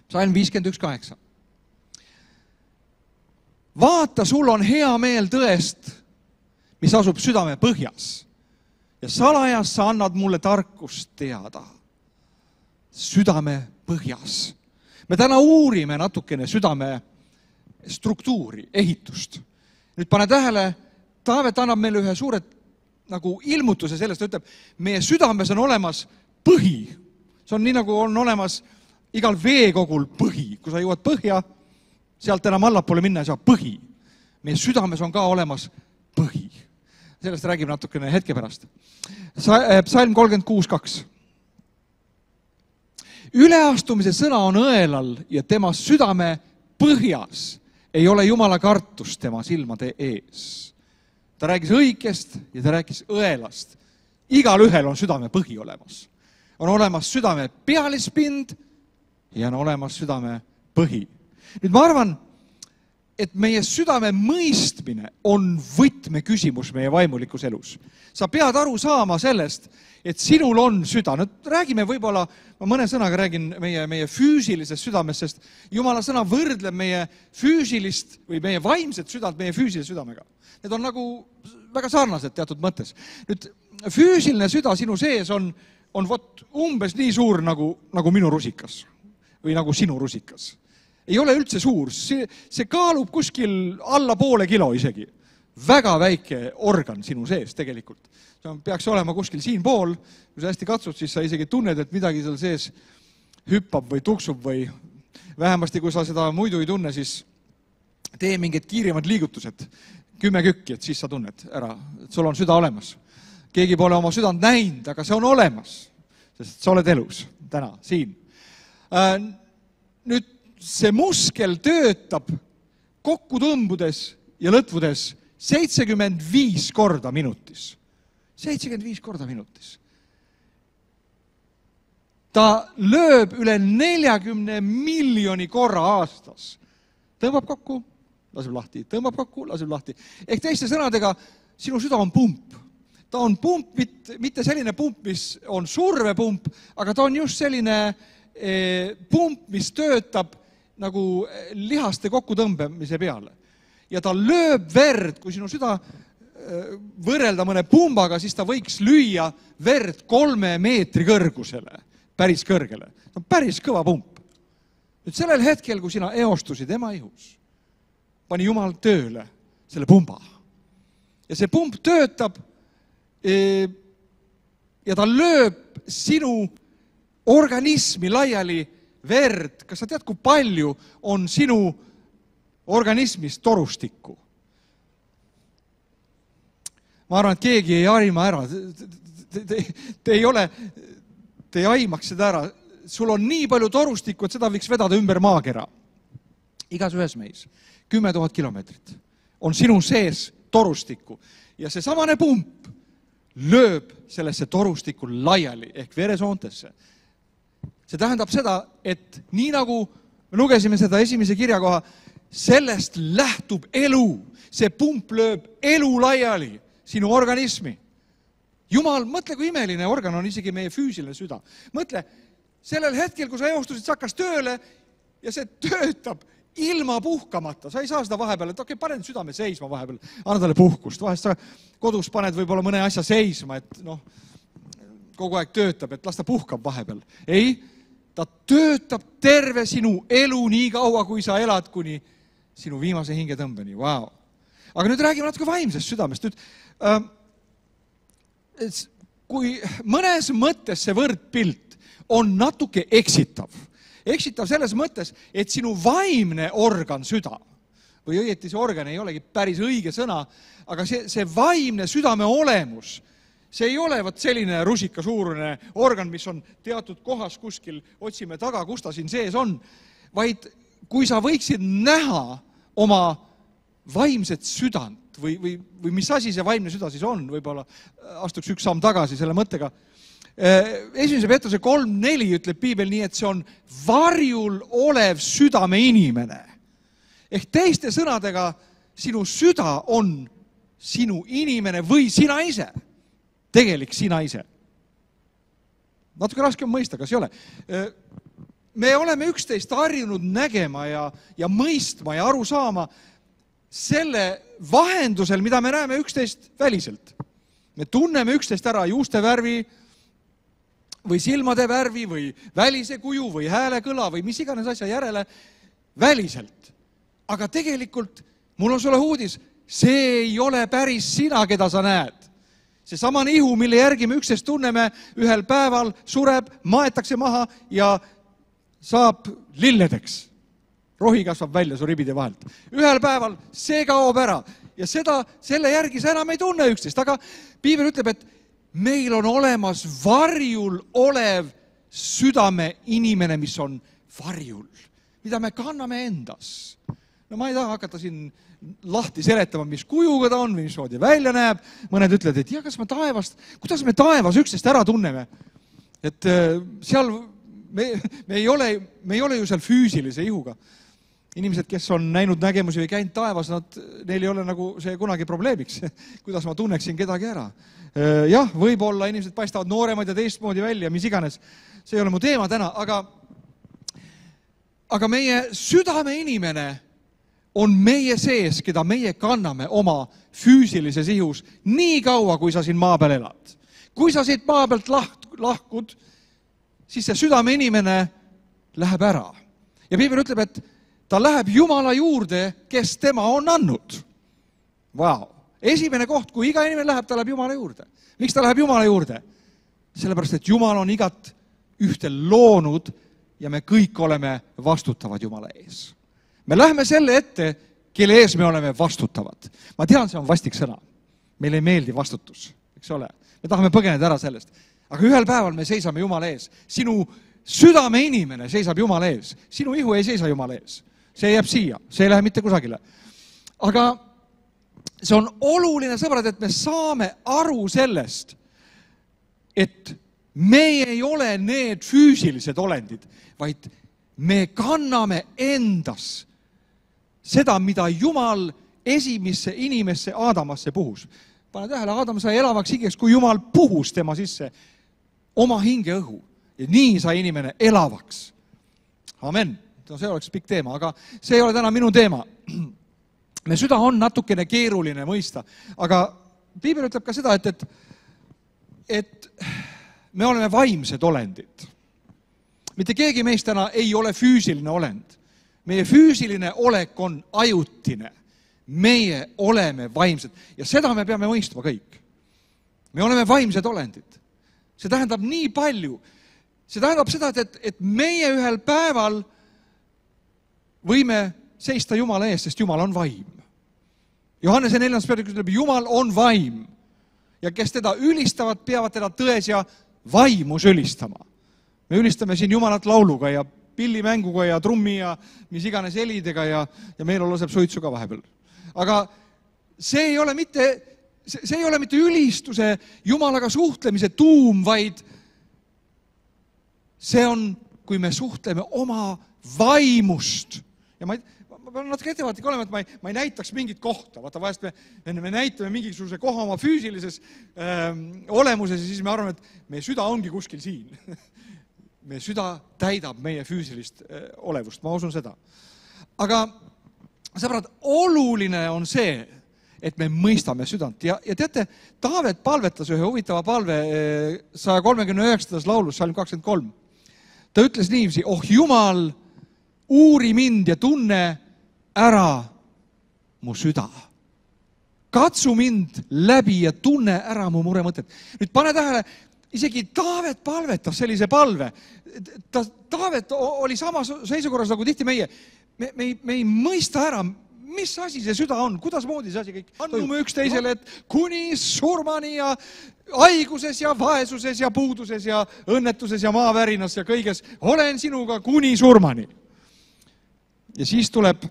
Psalm 51.8. Vaata, sul on hea meel tõest, mis asub südame põhjas. Ja salajas sa annad mulle tarkust teada. Südame põhjas. Me täna uurime natukene südame struktuuri, ehitust. Nüüd pane tähele, Taavet annab meile ühe suure nagu ilmutuse sellest, ütleb, meie südames on olemas põhi. See on nii, nagu on olemas igal veekogul põhi. Kui sa jõuad põhja, sealt enam allapoole minna ei saa põhi. meie südames on ka olemas põhi. Sellest räägime natukene hetke pärast. Psalm 36:2. Üleastumise sõna on õelal ja tema südame põhjas ei ole Jumala kartus tema silmade ees. Ta rääkis õigest ja ta rääkis õelast. Igal ühel on südame põhi olemas. On olemas südame pealispind ja on olemas südame põhi. Nüüd ma arvan, et meie südame mõistmine on võtmeküsimus meie vaimulikus elus. Sa pead aru saama sellest, et sinul on süda. Nüüd räägime võib-olla, ma mõne sõnaga räägin meie füüsilisest südamest, sest Jumala sõna võrdleb meie füüsilist või meie vaimset südant meie füüsilise südamega. Need on nagu väga sarnased teatud mõttes. Nüüd füüsiline süda sinu sees on umbes nii suur nagu minu rusikas või nagu sinu rusikas. Ei ole üldse suur, see kaalub kuskil alla poole kilo isegi. Väga väike organ sinu sees tegelikult. See peaks olema kuskil siin pool, kui sa hästi katsud, siis sa isegi tunned, et midagi seal sees hüppab või tuksub või vähemasti kui sa seda muidu ei tunne, siis tee mingid kiiremad liigutused, 10 kükki, et siis sa tunned ära, et sul on süda olemas. Keegi pole oma südant näinud, aga see on olemas, sest sa oled elus täna siin. Nüüd see muskel töötab kokku tõmbudes ja lõtvudes 75 korda minutis. 75 korda minutis. Ta lööb üle 40 miljoni korra aastas. Tõmbab kokku, laseb lahti, tõmbab kokku, laseb lahti. Ehk teiste sõnadega, sinu süda on pump. Ta on pump, mitte selline pump, mis on survepump, aga ta on just selline pump, mis töötab nagu lihaste kokkutõmbemise peale. Ja ta lööb verd, kui sinu süda võrrelda mõne pumbaga, siis ta võiks lüüa verd 3 meetri kõrgusele, päris kõrgele. Ta on päris kõva pump. Nüüd sellel hetkel, kui sina eostusid ema ihus, pani Jumal tööle selle pumba. Ja see pump töötab ja ta lööb sinu organismi laiali verd. Kas sa tead, kui palju on sinu organismis torustikku? Ma arvan, et keegi ei aima ära. Te ei aimaks seda ära. Sul on nii palju torustikku, et seda võiks vedada ümber maakera. Igas ühes meis. 10 000 kilomeetrit on sinu sees torustikku. Ja see samane pump lööb sellesse torustikku laiali ehk veresoontesse. See tähendab seda, et nii nagu me lugesime seda esimese kirjakoha, sellest lähtub elu. See pump lööb elu laiali sinu organismi. Jumal, mõtle, kui imeline organ on isegi meie füüsiline süda. Mõtle, sellel hetkel, kui sa eostusid, sa hakkas tööle ja see töötab ilma puhkamata. Sa ei saa seda vahepeal, et okei, panen südame seisma vahepeal, anna talle puhkust. Vahest sa kodus paned võib-olla mõne asja seisma, et kogu aeg töötab, et las ta puhkab vahepeal. Ei, ta töötab terve sinu elu nii kaua, kui sa elad kuni sinu viimase hingetõmbeni. Wow. Aga nüüd räägime natuke vaimsest südamest. Nüüd, kui mõnes mõttes see võrdpilt on natuke eksitav. Eksitav selles mõttes, et sinu vaimne organ süda, või õieti see organ ei olegi päris õige sõna, aga see vaimne südame olemus, see ei ole selline rusikasuurune organ, mis on teatud kohas kuskil, otsime taga, kus ta siin sees on, vaid kui sa võiksid näha oma vaimset südant või mis asi see vaimne süda siis on, võib-olla astuks üks samm tagasi selle mõttega. 1. Petruse 3:4 ütleb piibel nii, et see on varjul olev südame inimene. Ehk teiste sõnadega, sinu süda on sinu inimene või sina ise. Tegelik sina ise. Natuke raske on mõista, kas ei ole. Me oleme üksteist harjunud nägema ja mõistma ja aru saama selle vahendusel, mida me näeme üksteist väliselt. Me tunneme üksteist ära juuste värvi või silmade värvi või välise kuju või häälekõla või mis iganes asja järele väliselt. Aga tegelikult, mul on sulle uudis, see ei ole päris sina, keda sa näed. See samane ihu, mille järgi me üksteist tunneme, ühel päeval sureb, maetakse maha ja saab lilledeks. rohi kasvab välja su ribide vahelt. Ühel päeval see kaob ära ja selle järgi sa enam ei tunne üksteist, aga piibel ütleb, et meil on olemas varjul olev südame inimene, mis on varjul, mida me kanname endas. No ma ei taha hakata siin lahti seletama, mis kujuga ta on või mismoodi välja näeb. Mõned ütlevad, et kas me kuidas me taevas üksteist ära tunneme? Et seal me ei ole ju seal füüsilise ihuga. Inimesed, kes on näinud nägemusi või käinud taevas, neil ei ole nagu see kunagi probleemiks, kuidas ma tunneksin kedagi ära. Jah, võib-olla inimesed paistavad nooremad ja teistmoodi välja, mis iganes. See ei ole mu teema täna, aga meie südame inimene on meie sees, keda meie kanname oma füüsilises ihus nii kaua, kui sa siin maa peal elad. Kui sa siit maa pealt lahkud, siis see südame inimene läheb ära. Ja piibel ütleb, et ta läheb Jumala juurde, kes tema on andnud. Vau! Esimene koht, kui iga inimene läheb, ta läheb Jumala juurde. Miks ta läheb Jumala juurde? Sellepärast, et Jumal on igat ühte loonud ja me kõik oleme vastutavad Jumala ees. Me läheme selle ette, kelle ees me oleme vastutavad. Ma tean, see on vastik sõna. Meile ei meeldi vastutus, eks ole. Me tahame põgeneda ära sellest. Aga ühel päeval me seisame Jumala ees. Sinu südame inimene seisab Jumala ees. Sinu ihu ei seisa Jumala ees. See jääb siia, see ei lähe mitte kusagile. Aga see on oluline, sõbrad, et me saame aru sellest, et me ei ole need füüsilised olendid, vaid me kanname endas seda, mida Jumal esimesse inimesse Aadamasse puhus. Pane tähele, Aadam sai elavaks hingeks, kui Jumal puhus tema sisse oma hinge õhu. Ja nii sai inimene elavaks. Amen. No, see oleks pikk teema, aga see ei ole täna minu teema. Me süda on natukene keeruline mõista, aga piibel ütleb ka seda, et me oleme vaimsed olendid. Mitte keegi meist täna ei ole füüsiline olend. Meie füüsiline olek on ajutine. Meie oleme vaimsed ja seda me peame mõistma kõik. Me oleme vaimsed olendid. See tähendab nii palju. See tähendab seda, et meie ühel päeval võime seista Jumala ees, sest Jumal on vaim. Johannese 4. peatükis ütleb, Jumal on vaim ja kes teda ülistavad, peavad teda tões ja vaimus ülistama. Me ülistame siin Jumalat lauluga ja pillimänguga ja trummi ja mis iganes helidega ja meil laseb suitsu ka vahepeal. Aga see ei ole mitte ülistuse Jumalaga suhtlemise tuum, vaid see on, kui me suhtleme oma vaimust. Ja ma pean natuke ettevaatik olema, et ma ei näitaks mingit kohta. Vaata, vahest me näitame mingisuguse koha oma füüsilises olemuses ja siis me arvame, et meie süda ongi kuskil siin. Meie süda täidab meie füüsilist olevust, ma usun seda. Aga sõbrad, oluline on see, et me mõistame südant. Ja teate, Taavet palvetas ühe huvitava palve 139. laulus, salm 23. Ta ütles niiviisi, oh Jumal, uuri mind ja tunne ära mu süda. Katsu mind läbi ja tunne ära mu muremõtet. Nüüd pane tähele, isegi Taavet palvetas sellise palve. Taavet oli sama seisukorras nagu tihti meie. Me ei mõista ära, mis asi see süda on, kuidas moodi see asi kõik. Annume üksteisele, et kuni surmani ja haiguses ja vaesuses ja puuduses ja õnnetuses ja maavärinas ja kõiges olen sinuga kuni surmani. Ja siis tuleb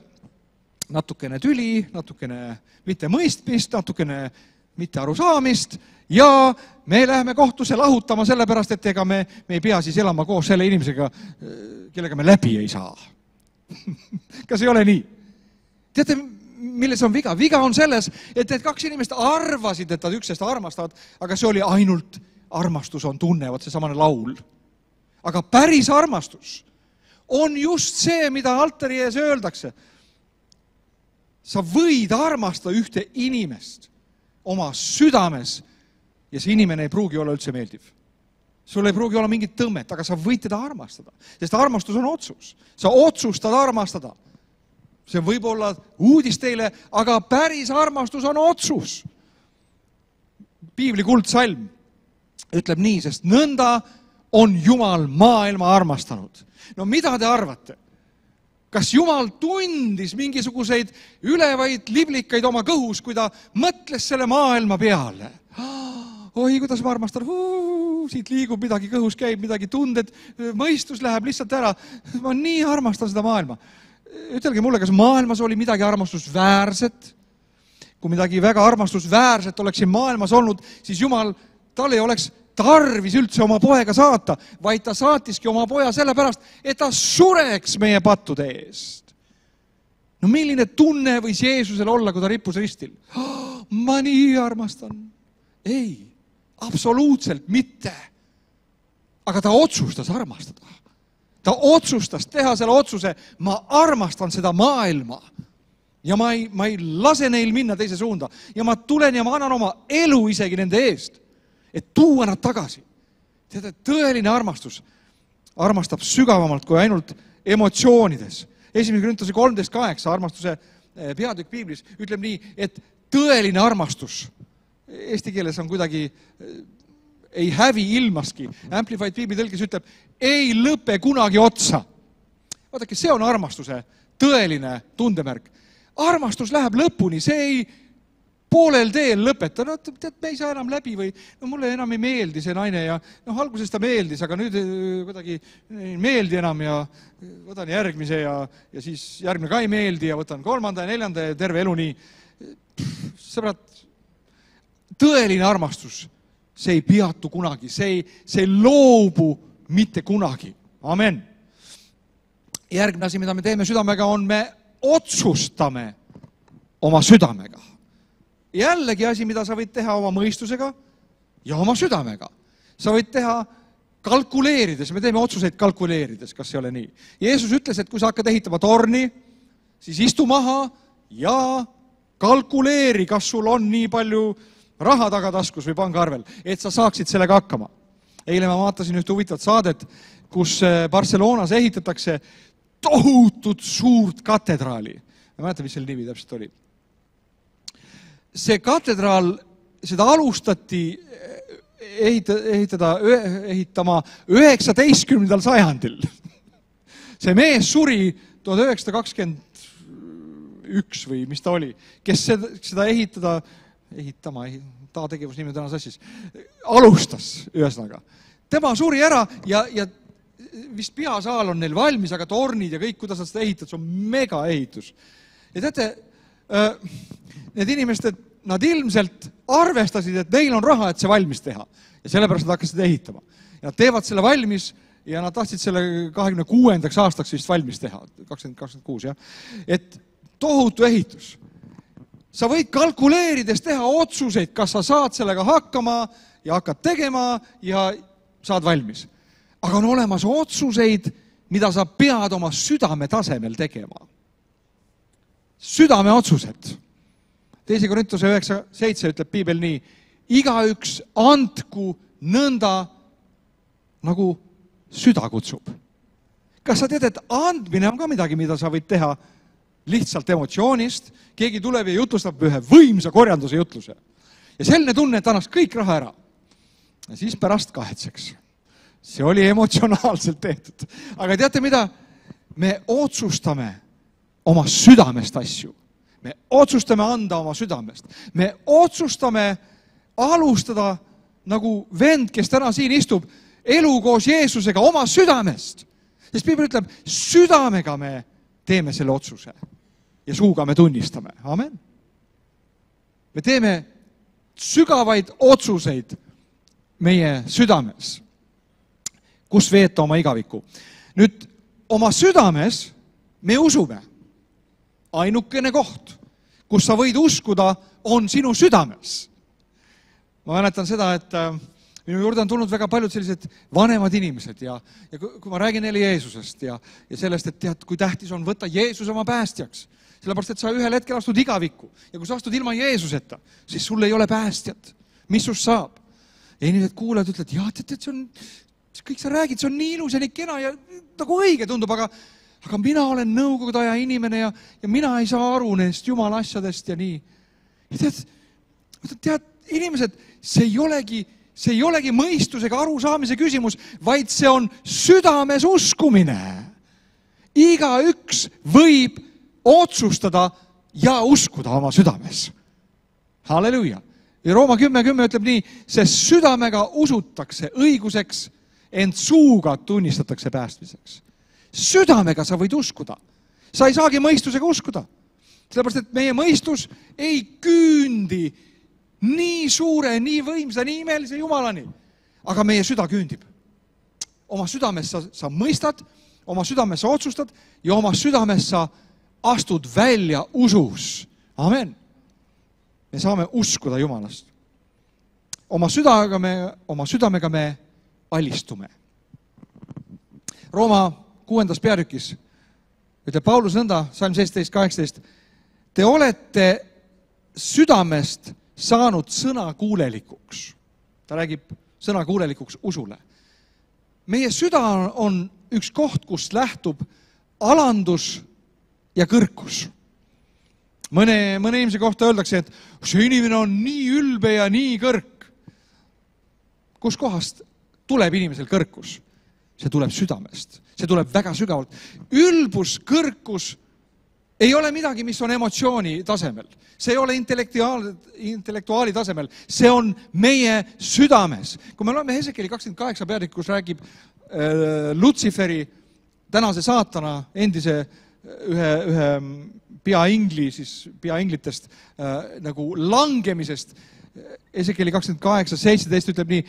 natukene tüli, natukene mitte mõistmist, natukene mitte arusaamist ja me läheme kohtusse lahutama sellepärast, et ega me ei pea siis elama koos selle inimesega, kellega me läbi ei saa. Kas ei ole nii? Teate, milles on viga? Viga on selles, et need kaks inimest arvasid, et nad üksteist armastavad, aga see oli ainult armastus on tunne, vot see samane laul. Aga päris armastus on just see, mida altari ees öeldakse. Sa võid armastada ühte inimest oma südames ja see inimene ei pruugi olla üldse meeldiv. Sul ei pruugi olla mingit tõmmet, aga sa võid teda armastada, sest armastus on otsus. Sa otsustad armastada. See võib olla uudis teile, aga päris armastus on otsus. Piibli kuldsalm ütleb nii, sest nõnda on Jumal maailma armastanud. No mida te arvate? Kas Jumal tundis mingisuguseid ülevaid liblikaid oma kõhus, kui ta mõtles selle maailma peale? Oi, kuidas ma armastan, siit liigub midagi, kõhus käib midagi, tunded, mõistus läheb lihtsalt ära. Ma nii armastan seda maailma. Ütelge mulle, kas maailmas oli midagi armastusväärset? Kui midagi väga armastusväärset oleks siin maailmas olnud, siis Jumal, tal ei oleks tarvis üldse oma poega saata, vaid ta saatiski oma poja sellepärast, et ta sureks meie pattude eest. No milline tunne võis Jeesusel olla, kui ta rippus ristil? Ma nii armastan. Ei, absoluutselt mitte. Aga ta otsustas armastada. Ta otsustas teha selle otsuse, ma armastan seda maailma. Ja ma ei lase neil minna teise suunda. Ja ma tulen ja ma annan oma elu isegi nende eest. Et tuua nad tagasi. Tead, et tõeline armastus armastab sügavamalt kui ainult emotsioonides. 1. Korintuse 13:8 armastuse peatükk Piiblis ütleb nii, et tõeline armastus, eesti keeles on kuidagi, ei hävi ilmaski. Amplified Piibli tõlkes ütleb, ei lõpe kunagi otsa. Vaadake, see on armastuse tõeline tundemärk. Armastus läheb lõpuni, see ei poolel teel lõpeta, no tead, me ei saa enam läbi või no mulle enam ei meeldi see naine ja noh, alguses ta meeldis, aga nüüd kuidagi ei meeldi enam ja võtan järgmise ja siis järgmine ka ei meeldi ja võtan kolmanda ja neljanda ja terve elu nii. Sõbrad, tõeline armastus, see ei peatu kunagi, see ei loobu mitte kunagi. Amen. Järgmine asi, mida me teeme südamega, on me otsustame oma südamega. Jällegi asi, mida sa võid teha oma mõistusega ja oma südamega. Sa võid teha kalkuleerides, me teeme otsuseid kalkuleerides, kas see ole nii. Jeesus ütles, et kui sa hakkad ehitama torni, siis istu maha ja kalkuleeri, kas sul on nii palju raha tagataskus või pangaarvel, et sa saaksid sellega hakkama. Eile ma vaatasin ühte huvitavat saadet, kus Barcelonas ehitatakse tohutut suurt katedraali. Ma mäletan, mis selle nimi täpselt oli. See katedraal, seda alustati ehitama 19. sajandil. See mees suri 1921 või mis ta oli, kes seda ta tegevusnimi täna sassis, alustas ühesõnaga. Tema suri ära ja vist peasaal on neil valmis, aga tornid ja kõik, kuidas nad seda ehitad, see on mega ehitus. Ja teate, need inimesed, nad ilmselt arvestasid, et neil on raha, et see valmis teha. Ja sellepärast nad hakkasid ehitama. Ja nad teevad selle valmis ja nad tahtsid selle 26. aastaks vist valmis teha. 2026, jah. Et tohutu ehitus. Sa võid kalkuleerides teha otsuseid, kas sa saad sellega hakkama ja hakkad tegema ja saad valmis. Aga on olemas otsuseid, mida sa pead oma südame tasemel tegema. Südame otsused. 2. Korintuse 9:7 ütleb Piibel nii, igaüks andku nõnda, nagu süda kutsub. Kas sa tead, et andmine on ka midagi, mida sa võid teha lihtsalt emotsioonist, keegi tuleb ja jutlustab ühe võimsa korjanduse jutluse. Ja selline tunne, et annaks kõik raha ära. Ja siis pärast kahetseks. See oli emotsionaalselt tehtud. Aga teate mida? Me otsustame oma südamest asju. Me otsustame anda oma südamest. Me otsustame alustada nagu vend, kes täna siin istub, elu koos Jeesusega oma südamest. Sest Piibel ütleb, südamega me teeme selle otsuse ja suuga me tunnistame. Amen. Me teeme sügavaid otsuseid meie südames, kus veeta oma igaviku. Nüüd, oma südames me usume. Ainukene koht, kus sa võid uskuda, on sinu südames. Ma mäletan seda, et minu juurde on tulnud väga paljud sellised vanemad inimesed ja kui ma räägin neile Jeesusest ja sellest, et tead, kui tähtis on võtta Jeesus oma päästjaks, sellepärast, et sa ühel hetkel astud igavikku ja kui sa astud ilma Jeesuseta, siis sul ei ole päästjat. Mis sust saab? Ja inimesed kuulavad, ütlevad, jah, tead, see on, kõik sa räägid, see on nii ilus ja nii kena ja nagu õige tundub, aga mina olen nõukogude aja inimene ja mina ei saa aru neist jumala asjadest ja nii. Ja tead, inimesed, see ei olegi mõistusega arusaamise küsimus, vaid see on südames uskumine. Igaüks võib otsustada ja uskuda oma südames. Halleluuja. Ja Rooma 10:10 ütleb nii, sest südamega usutakse õiguseks, ent suuga tunnistatakse päästmiseks. Südamega sa võid uskuda. Sa ei saagi mõistusega uskuda. Sellepärast, et meie mõistus ei küündi nii suure, nii võimsa, nii imelise Jumalani. Aga meie süda küündib. Oma südames sa mõistad, oma südames sa otsustad ja oma südames sa astud välja usus. Amen. Me saame uskuda Jumalast. Oma südamega me alistume. Rooma 6. peatükis ütleb Paulus nõnda, Salm 17:18, te olete südamest saanud sõnakuulelikuks. Ta räägib sõnakuulelikuks usule. Meie süda on üks koht, kust lähtub alandus ja kõrkus. Mõne inimese kohta öeldakse, et see inimene on nii ülbe ja nii kõrk. Kus kohast tuleb inimesel kõrkus? See tuleb südamest. See tuleb väga sügavalt. Ülbus, kõrkus ei ole midagi, mis on emotsiooni tasemel. See ei ole intellektuaali tasemel. See on meie südames. Kui me loeme Hesekieli 28 peatükk, kus räägib Lutsiferi, tänase saatana, endise ühe peaingli, siis peainglitest nagu langemisest. Hesekieli 28:17 ütleb nii,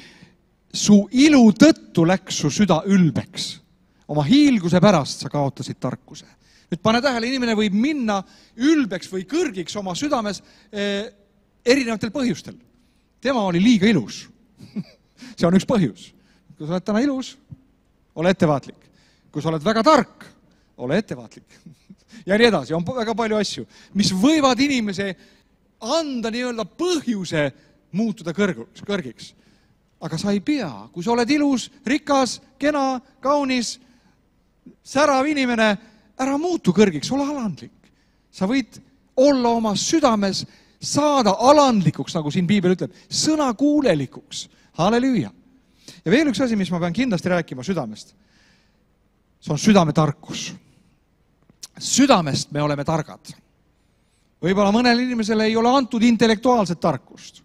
su ilu tõttu läks su süda ülbeks. Oma hiilguse pärast sa kaotasid tarkuse. Nüüd pane tähele, inimene võib minna ülbeks või kõrgiks oma südames erinevatel põhjustel. Tema oli liiga ilus. See on üks põhjus. Kui sa oled täna ilus, ole ettevaatlik. Kui sa oled väga tark, ole ettevaatlik. Ja nii edasi, on väga palju asju, mis võivad inimese anda nii-öelda põhjuse muutuda kõrgiks. Aga sa ei pea, kui sa oled ilus, rikas, kena, kaunis, särav inimene, ära muutu kõrgiks, ole alandlik. Sa võid olla oma südames, saada alandlikuks, nagu siin Piibel ütleb, sõnakuulelikuks. Halleluuja. Ja veel üks asi, mis ma pean kindlasti rääkima südamest. See on südametarkus. Südamest me oleme targad. Võib-olla mõnel inimesel ei ole antud intellektuaalset tarkust.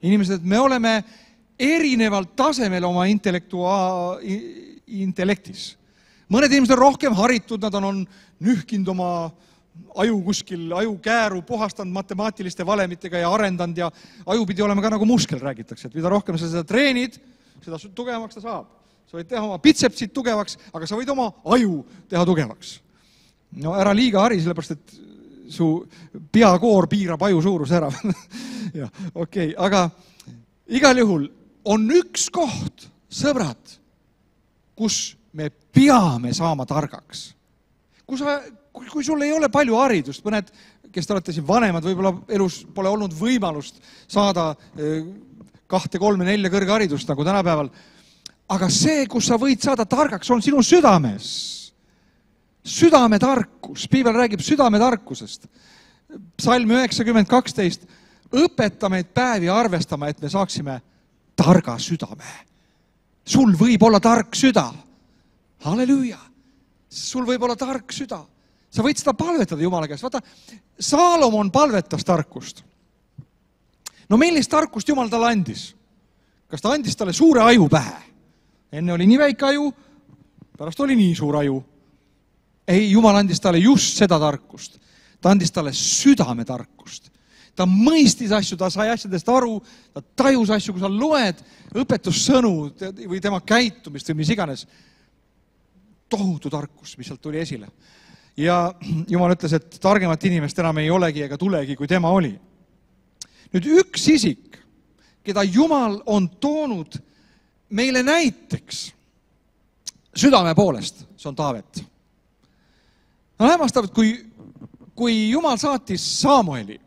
Inimesed, me oleme erinevalt tasemel oma intellektis. Mõned inimesed on rohkem haritud, nad on nühkinud oma aju kuskil, ajukääru puhastanud matemaatiliste valemitega ja arendanud ja aju pidi olema ka nagu muskel, räägitakse, et mida rohkem sa seda treenid, seda tugevamaks ta saab. Sa võid teha oma bitsepsid tugevaks, aga sa võid oma aju teha tugevaks. No ära liiga hari, sellepärast, et su peakoor piirab aju suurus ära. Ja, okei, aga igal juhul on üks koht, sõbrad, kus me peame saama targaks. Kui sul ei ole palju haridust, mõned, kes te olete siin vanemad, võib-olla elus pole olnud võimalust saada 2, 3, 4 kõrgharidust nagu tänapäeval, aga see, kus sa võid saada targaks, on sinu südames. Südametarkus. Piibel räägib südametarkusest. Psalm 90:12. Õpeta meid päevi arvestama, et me saaksime targa südame. Sul võib olla tark süda. Halleluuja. Sul võib olla tark süda. Sa võid seda palvetada Jumala käest. Vaata, Saalomon palvetas tarkust. No millist tarkust Jumal talle andis? Kas ta andis talle suure aju pähe? Enne oli nii väike aju, pärast oli nii suur aju. Ei, Jumal andis talle just seda tarkust. Ta andis talle südametarkust. Ta mõistis asju, ta sai asjadest aru, ta tajus asju, kui sa loed õpetussõnu või tema käitumist või mis iganes. Tohutu tarkus, mis sealt tuli esile. Ja Jumal ütles, et targemat inimest enam ei olegi ega tulegi, kui tema oli. Nüüd üks isik, keda Jumal on toonud meile näiteks südame poolest, see on Taavet. No hämmastavalt, kui Jumal saatis Samueli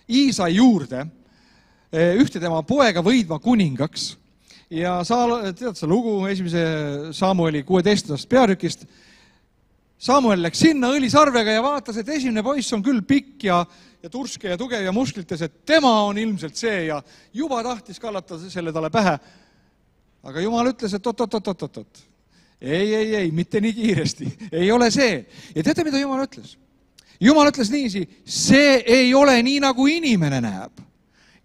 Iisai juurde ühte tema poega võidma kuningaks ja tead sa lugu esimese Samueli 16. peatükist, Samuel läks sinna õlisarvega ja vaatas, et esimene poiss on küll pikk ja turske ja tugev ja musklites, et tema on ilmselt see ja juba tahtis kallata selle talle pähe. Aga Jumal ütles, et oot. ei, mitte nii kiiresti. Ei ole see. Ja teate, mida Jumal ütles? Jumal ütles niiviisi, see ei ole nii, nagu inimene näeb.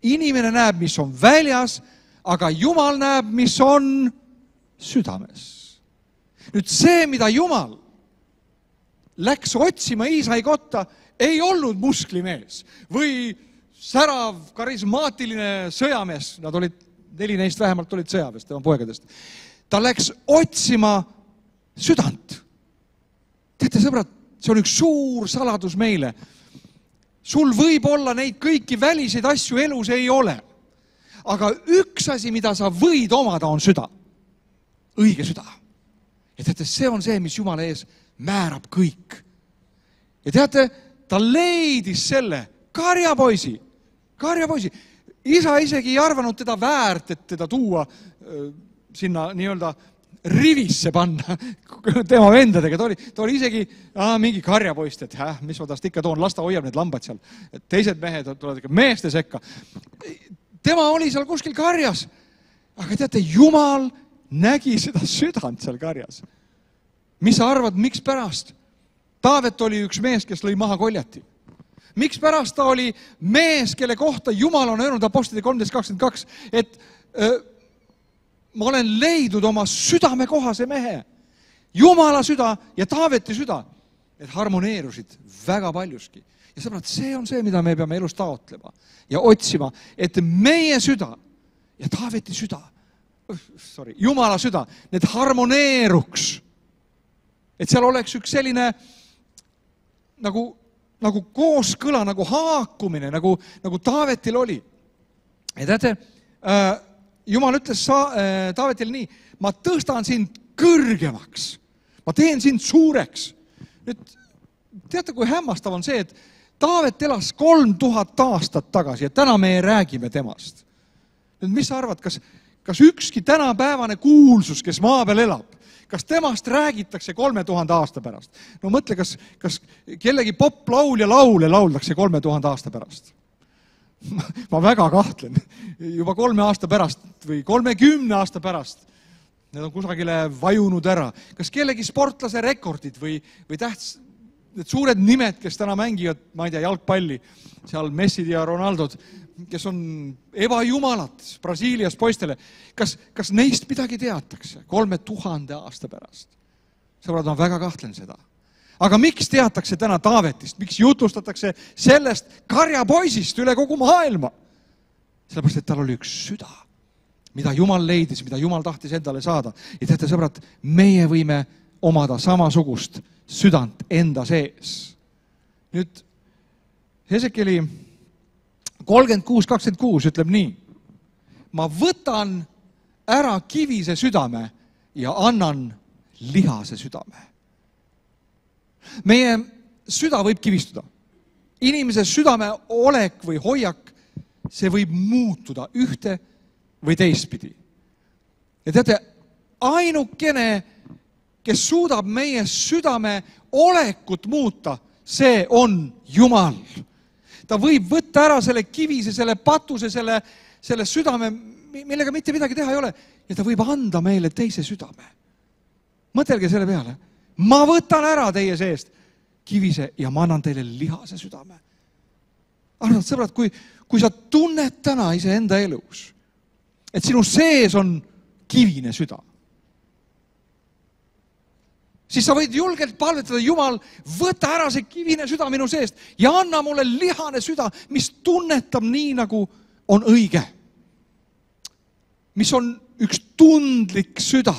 Inimene näeb, mis on väljas, aga Jumal näeb, mis on südames. Nüüd see, mida Jumal läks otsima Iisai kotta, ei olnud musklimees või särav, karismaatiline sõjamees. Nad olid, 4 neist vähemalt olid sõjaväest, tema poegadest. Ta läks otsima südant. Teate, sõbrad, see on üks suur saladus meile. Sul võib olla neid kõiki väliseid asju elus ei ole. Aga üks asi, mida sa võid omada, on süda. Õige süda. Ja teate, see on see, mis Jumala ees määrab kõik. Ja teate, ta leidis selle karjapoisi. Isa isegi ei arvanud teda väärt, et teda tuua sinna nii-öelda rivisse panna tema vendadega. Ta oli isegi mingi karjapoist, et mis ma tast ikka toon, las ta hoiab need lambad seal. Teised mehed tulevad ikka meeste sekka. Tema oli seal kuskil karjas. Aga teate, Jumal nägi seda südant seal karjas. Mis sa arvad, miks pärast? Taavet oli üks mees, kes lõi maha Koljati. Miks pärast ta oli mees, kelle kohta Jumal on öelnud Apostlite 13:22, et ma olen leidnud oma südame kohase mehe. Jumala süda ja Taaveti süda. Need harmoneerusid väga paljuski. Ja sõbrad, see on see, mida me peame elus taotlema ja otsima, et meie süda ja Taaveti süda, Jumala süda, need harmoneeruks. Et seal oleks üks selline nagu kooskõla, nagu haakumine, nagu Taavetil oli. Ja teate, Jumal ütles Taavetile nii, ma tõstan sind kõrgemaks, ma teen sind suureks. Nüüd, teate, kui hämmastav on see, et Taavet elas 3000 aastat tagasi ja täna me räägime temast. Nüüd, mis sa arvad, kas ükski tänapäevane kuulsus, kes maa peal elab, kas temast räägitakse 3000 aasta pärast? No mõtle, kas kellegi poplaulja laule lauldakse 3000 aasta pärast? Ma väga kahtlen. Juba 3 aasta pärast või 30 aasta pärast. Need on kusagile vajunud ära. Kas kellegi sportlase rekordid või need suured nimed, kes täna mängivad, ma ei tea, jalgpalli, seal Messid ja Ronaldod, kes on ebajumalad Brasiilias poistele, kas neist midagi teatakse 3000 aasta pärast? Sõbrad, ma väga kahtlen seda. Aga miks teatakse täna Taavetist? Miks jutustatakse sellest karjapoisist üle kogu maailma? Sellepärast, et tal oli üks süda, mida Jumal leidis, mida Jumal tahtis endale saada. Ja teate, sõbrad, meie võime omada samasugust südant enda sees. Nüüd Hesekieli 36:26 ütleb nii, ma võtan ära kivise südame ja annan lihase südame. Meie süda võib kivistuda. Inimese südame olek või hoiak, see võib muutuda ühte või teistpidi. Ja teate, ainukene, kes suudab meie südame olekut muuta, see on Jumal. Ta võib võtta ära selle kivise, selle patuse, selle südame, millega mitte midagi teha ei ole, ja ta võib anda meile teise südame. Mõtelge selle peale. Ma võtan ära teie seest kivise ja ma annan teile lihase südame. Arvad, sõbrad, kui sa tunned täna iseenda elus, et sinu sees on kivine süda, siis sa võid julgelt palvetada, Jumal, võta ära see kivine süda minu seest ja anna mulle lihane süda, mis tunnetab nii, nagu on õige. Mis on üks tundlik süda.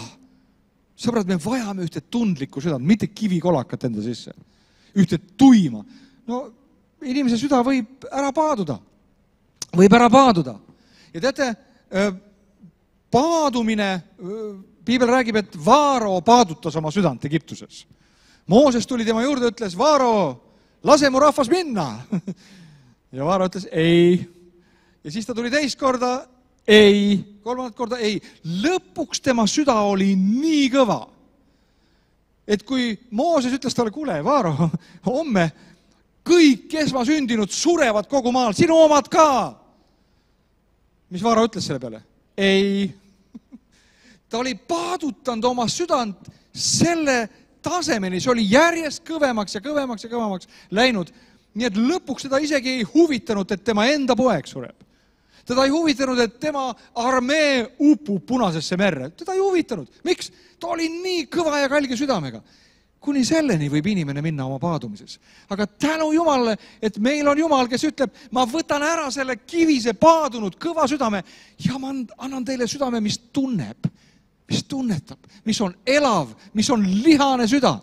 Sõbrad, me vajame ühte tundlikku südant, mitte kivikolakat enda sisse. Ühte tuima. No, inimese süda võib ära paaduda. Ja teate, paadumine, Piibel räägib, et Vaaro paadutas oma südant Egiptuses. Mooses tuli tema juurde ja ütles, Vaaro, lase mu rahvas minna. Ja Vaaro ütles, ei. Ja siis ta tuli teist korda, ei. Kolmandat korda, ei. Lõpuks tema süda oli nii kõva, et kui Mooses ütles talle, kuule, Vaaro, homme kõik esmasündinud surevad kogu maal, sinu omad ka. Mis Vaaro ütles selle peale? Ei. ta oli paadutanud oma südant selle tasemeni, see oli järjest kõvemaks ja kõvemaks ja kõvemaks läinud. Nii et lõpuks teda isegi ei huvitanud, et tema enda poeg sureb. Teda ei huvitanud, et tema armee upub Punasesse merre. Teda ei huvitanud. Miks? Ta oli nii kõva ja kalge südamega. Kuni selleni võib inimene minna oma paadumises. Aga tänu Jumalale, et meil on Jumal, kes ütleb, ma võtan ära selle kivise paadunud kõva südame ja ma annan teile südame, mis tunneb, mis tunnetab, mis on elav, mis on lihane süda.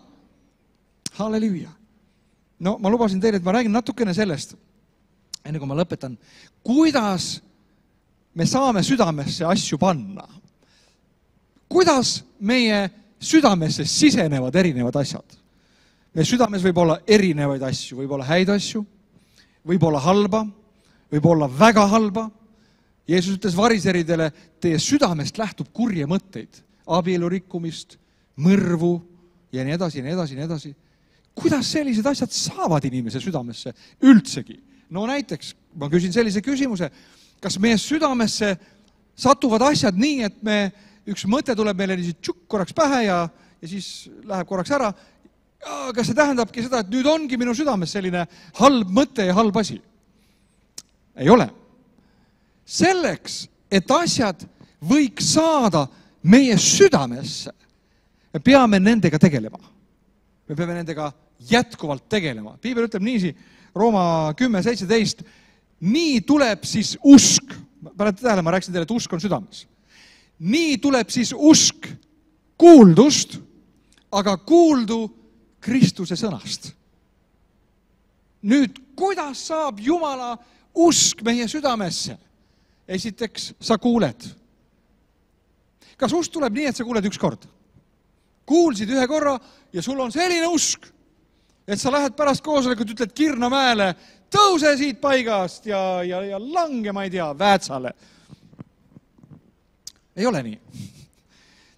Halleluja. No ma lubasin teile, et ma räägin natukene sellest, enne kui ma lõpetan, kuidas me saame südamesse asju panna. Kuidas meie südamesse sisenevad erinevad asjad. Meie südames võib olla erinevaid asju, võib olla häid asju, võib olla halba, võib olla väga halba. Jeesus ütles variseridele, teie südamest lähtub kurje mõtteid, abielu rikkumist, mõrvu ja nii edasi, nii edasi, nii edasi. Kuidas sellised asjad saavad inimese südamesse üldsegi? No näiteks, ma küsin sellise küsimuse, kas meie südamesse satuvad asjad nii, et üks mõte tuleb meile tšukk korraks pähe ja siis läheb korraks ära. Kas see tähendabki seda, et nüüd ongi minu südames selline halb mõte ja halb asi? Ei ole. Selleks, et asjad võiks saada meie südamesse, me peame nendega tegelema. Me peame nendega jätkuvalt tegelema. Piibel ütleb niiviisi, Rooma 10:17, nii tuleb siis usk. Panete tähele, ma rääkisin teile, et usk on südames. Nii tuleb siis usk kuuldust, aga kuuldu Kristuse sõnast. Nüüd, kuidas saab Jumala usk meie südamesse? Esiteks, sa kuuled. Kas usk tuleb nii, et sa kuuled üks kord? Kuulsid ühe korra ja sul on selline usk, et sa lähed pärast koosolekut, ütled Kirnamäele, tõuse siit paigast ja lange, ma ei tea, Väätsale. Ei ole nii.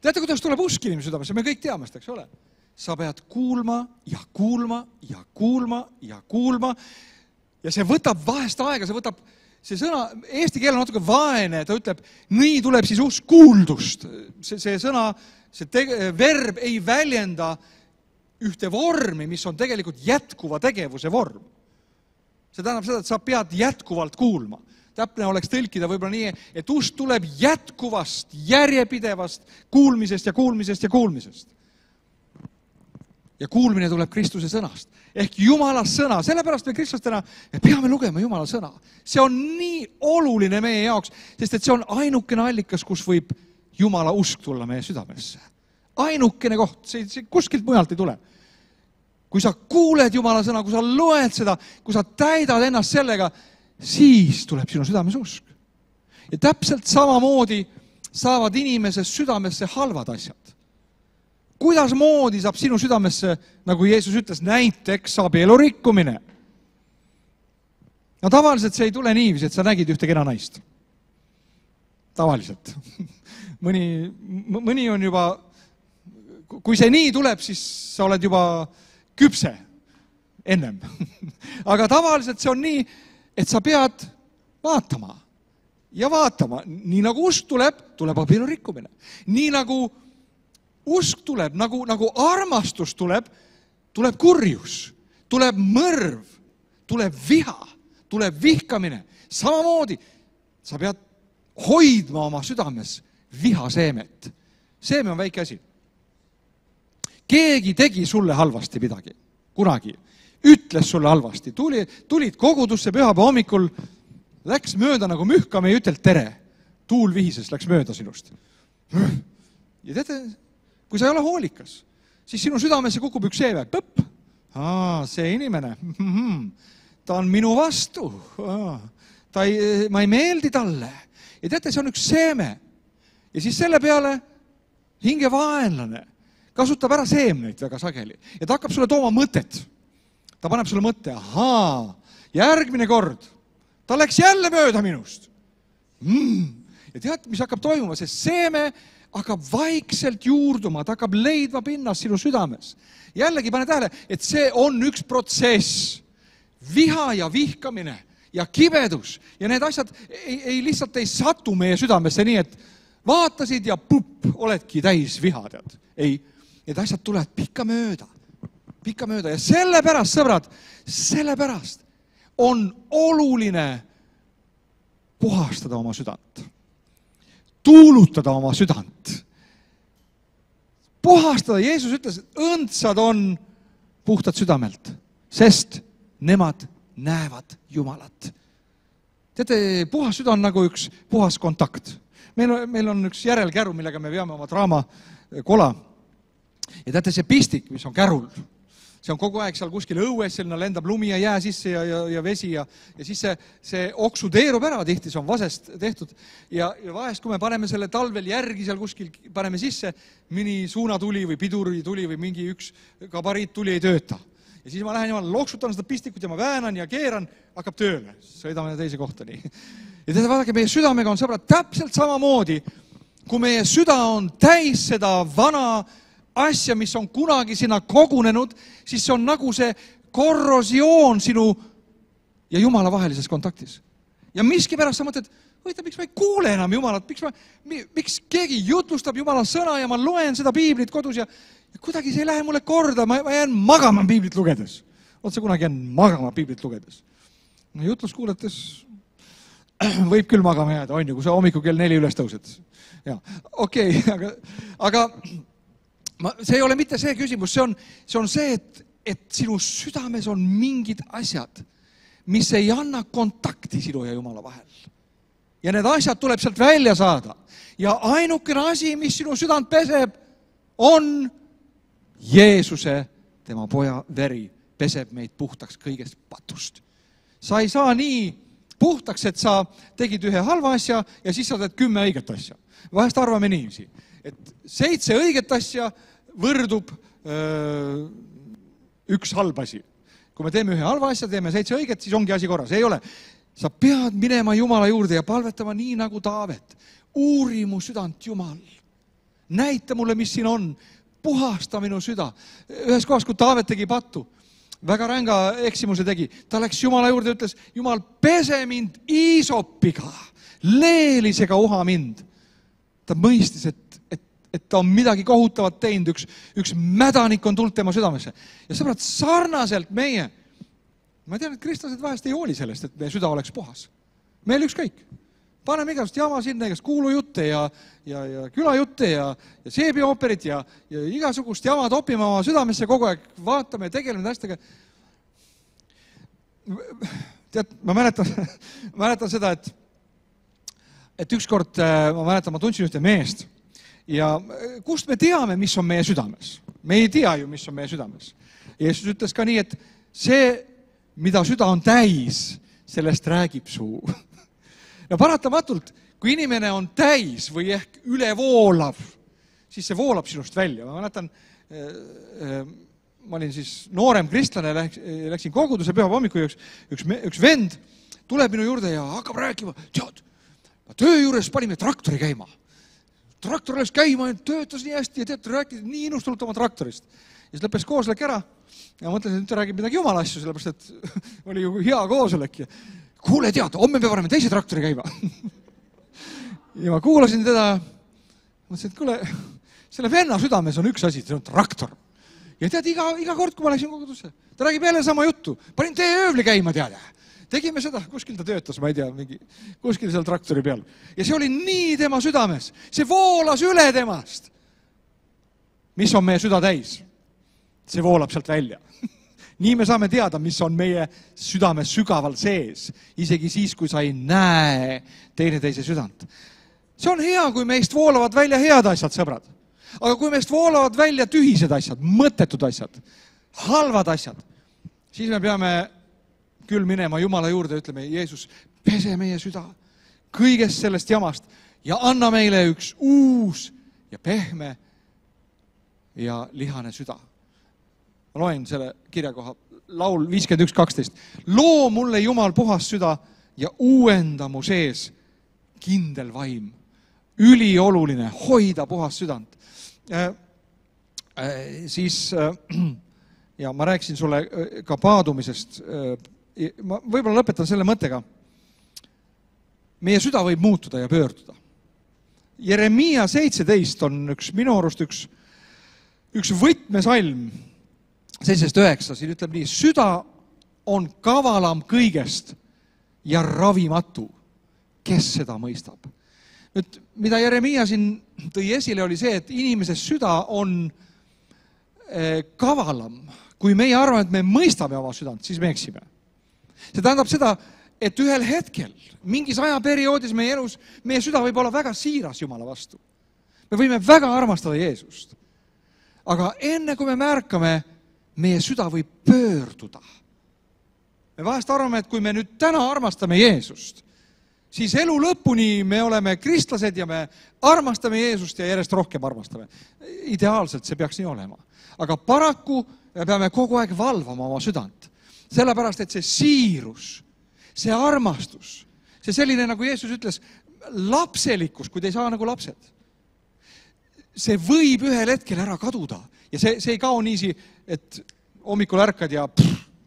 Teate, kuidas tuleb usk inimese südamesse? Me kõik teame seda, eks ole? Sa pead kuulma ja kuulma ja kuulma ja kuulma ja see võtab vahest aega, see sõna, eesti keel on natuke vaene, ta ütleb, nii tuleb siis usk kuuldust. See sõna, see verb ei väljenda ühte vormi, mis on tegelikult jätkuva tegevuse vorm. See tähendab seda, et sa pead jätkuvalt kuulma. Täpne oleks tõlkida võib-olla nii, et usk tuleb jätkuvast, järjepidevast kuulmisest ja kuulmisest ja kuulmisest. Ja kuulmine tuleb Kristuse sõnast. Ehk Jumala sõna. Sellepärast me kristlastena peame lugema Jumala sõna. See on nii oluline meie jaoks, sest et see on ainukene allikas, kus võib Jumala usk tulla meie südamesse. Ainukene koht, see kuskilt mujalt ei tule. Kui sa kuuled Jumala sõna, kui sa loed seda, kui sa täidad ennast sellega, siis tuleb sinu südames usk. Ja täpselt samamoodi saavad inimese südamesse halvad asjad. Kuidas moodi saab sinu südamesse, nagu Jeesus ütles, näiteks abielu rikkumine? No tavaliselt see ei tule niiviisi, et sa nägid ühte kena naist. Tavaliselt. Mõni on juba, kui see nii tuleb, siis sa oled juba küpse ennem. Aga tavaliselt see on nii, et sa pead vaatama ja vaatama. Nii nagu usk tuleb abielu rikkumine. Nii nagu usk tuleb, nagu armastus tuleb kurjus, tuleb mõrv, tuleb viha, tuleb vihkamine. Samamoodi sa pead hoidma oma südames vihaseemet. Seeme on väike asi. Keegi tegi sulle halvasti midagi, kunagi. Ütles sulle halvasti. Tulid kogudusse pühapäeva hommikul, läks mööda nagu mühkame ja ütled tere. Tuul vihises läks mööda sinust. Ja teate, kui sa ei ole hoolikas, siis sinu südamesse kukub üks seeme. Põpp! See inimene. Ta on minu vastu. Ma ei meeldi talle. Ja teate, see on üks seeme. Ja siis selle peale hingevaenlane kasutab ära seemneid väga sageli. Ja ta hakkab sulle tooma mõtet. Ta paneb sulle mõtte, järgmine kord. Ta läks jälle mööda minust. Ja tead, mis hakkab toimuma? See seeme hakkab vaikselt juurduma, ta hakkab leidma pinnast sinu südames. Jällegi pane tähele, et see on üks protsess. Viha ja vihkamine ja kibedus. Ja need asjad lihtsalt ei satu meie südamesse nii, et vaatasid ja pupp, oledki täis viha, tead. Ei, need asjad tulevad pikka mööda ja sellepärast, sõbrad, sellepärast on oluline puhastada oma südant, tuulutada oma südant, puhastada. Jeesus ütles, et õndsad on puhtad südamelt, sest nemad näevad Jumalat. Teate, puhas süda on nagu üks puhas kontakt. Meil on üks järelkäru, millega me veame oma draamakola. Ja teate, see pistik, mis on kärul, see on kogu aeg seal kuskil õues, selline lendab lumi ja jää sisse ja vesi ja siis see oksudeerub ära, tihti see on vasest tehtud ja vahest, kui me paneme selle talvel järgi seal kuskil, paneme sisse, mõni suunatuli või pidurituli või mingi üks gabariittuli ei tööta. Ja siis ma lähen ja ma loksutan seda pistikut ja ma väänan ja keeran, hakkab tööle, sõidame teise kohta nii. Ja teate, vaadake, meie südamega on, sõbrad, täpselt samamoodi, kui meie süda on täis seda vana asja, mis on kunagi sinna kogunenud, siis see on nagu see korrosioon sinu ja Jumala vahelises kontaktis. Ja miskipärast sa mõtled, miks ma ei kuule enam Jumalat, miks keegi jutlustab Jumala sõna ja ma loen seda piiblit kodus ja kuidagi see ei lähe mulle korda, ma jään magama piiblit lugedes. Oot sa kunagi jään magama piiblit lugedes? No jutlust kuuletes võib küll magama jääda, on ju, kui sa hommiku kell 4 üles tõused. Ja, okei, aga see ei ole mitte see küsimus, see on see, et sinu südames on mingid asjad, mis ei anna kontakti sinu ja Jumala vahel. Ja need asjad tuleb sealt välja saada. Ja ainukene asi, mis sinu südant peseb, on Jeesuse, tema poja veri, peseb meid puhtaks kõigest patust. Sa ei saa nii puhtaks, et sa tegid ühe halva asja ja siis sa teed 10 õiget asja. Vahest arvame niiviisi, et 7 õiget asja võrdub üks halb asi. Kui me teeme ühe halva asja, teeme 7 õiget, siis ongi asi korras. Ei ole. Sa pead minema Jumala juurde ja palvetama nii nagu Taavet. Uuri mu südant, Jumal. Näita mulle, mis siin on. Puhasta minu süda. Ühes kohas, kui Taavet tegi pattu, väga ränga eksimuse tegi, ta läks Jumala juurde ja ütles, Jumal, pese mind iisopiga, leelisega uha mind. Ta mõistis, et ta on midagi kohutavat teinud, üks mädanik on tulnud tema südamesse. Ja sõbrad, sarnaselt meie, ma tean, et kristlased vahest ei hooli sellest, et meie süda oleks puhas. Meil ükskõik. Paneme igasugust jama sinna, igast kuulujutte ja külajutte ja seebiooperit ja igasugust jama topime oma südamesse kogu aeg, vaatame ja tegeleme asjadega. Tead, ma mäletan seda, et ükskord ma tundsin ühte meest ja kust me teame, mis on meie südames? Me ei tea ju, mis on meie südames. Jeesus ütles ka nii, et see, mida süda on täis, sellest räägib suu. Ja paratamatult, kui inimene on täis või ehk ülevoolav, siis see voolab sinust välja. Ma mäletan, ma olin siis noorem kristlane, läksin koguduse püha hommikul, üks vend tuleb minu juurde ja hakkab rääkima, tead, töö juures panime traktori käima. Traktor läks käima ja töötas nii hästi ja tead, rääkis nii inustunult oma traktorist. Ja siis lõppes koosolek ära ja mõtlesin, et ta räägib midagi Jumala asju, sellepärast, et oli ju hea koosolek. Ja kuule, tead, homme me paneme teise traktori käima. Ja ma kuulasin teda, mõtlesin, et kuule, selle venna südames on üks asi, see on traktor. Ja tead, iga kord, kui ma läksin kogudusse, ta räägib jälle sama juttu. Panin teeöövli käima, tead. Tegime seda, kuskil ta töötas, ma ei tea, kuskil seal traktori peal. Ja see oli nii tema südames. See voolas üle temast. Mis on meie süda täis? See voolab sealt välja. Nii me saame teada, mis on meie südames sügaval sees, isegi siis, kui sa ei näe teineteise südant. See on hea, kui meist voolavad välja head asjad, sõbrad. Aga kui meist voolavad välja tühised asjad, mõttetud asjad, halvad asjad, siis me peame küll minema Jumala juurde, ütleme, Jeesus, pese meie süda kõigest sellest jamast ja anna meile üks uus ja pehme ja lihane süda. Ma loen selle kirjakoha, laul 51:12. Loo mulle Jumal puhas süda ja uuenda mu sees kindel vaim. Ülioluline, hoida puhas südant. Siis, ja ma rääkisin sulle ka paadumisest. Ma võib-olla lõpetan selle mõttega. Meie süda võib muutuda ja pöörduda. Jeremiia 17 on minu arust üks võtmesalm 7.9, siin ütleb nii, süda on kavalam kõigest ja ravimatu, kes seda mõistab. Nüüd, mida Jeremiia siin tõi esile, oli see, et inimese süda on kavalam. Kui meie arvame, et me mõistame oma südant, siis me eksime. See tähendab seda, et ühel hetkel, mingis ajaperioodis meie elus, meie süda võib olla väga siiras Jumala vastu. Me võime väga armastada Jeesust. Aga enne kui me märkame, meie süda võib pöörduda. Me vahest arvame, et kui me nüüd täna armastame Jeesust, siis elu lõpuni me oleme kristlased ja me armastame Jeesust ja järjest rohkem armastame. Ideaalselt see peaks nii olema. Aga paraku me peame kogu aeg valvama oma südant. Sellepärast, et see siirus, see armastus, see selline, nagu Jeesus ütles, lapselikkus, kui te ei saa nagu lapsed. See võib ühel hetkel ära kaduda. Ja see ei kao niisi, et hommikul ärkad ja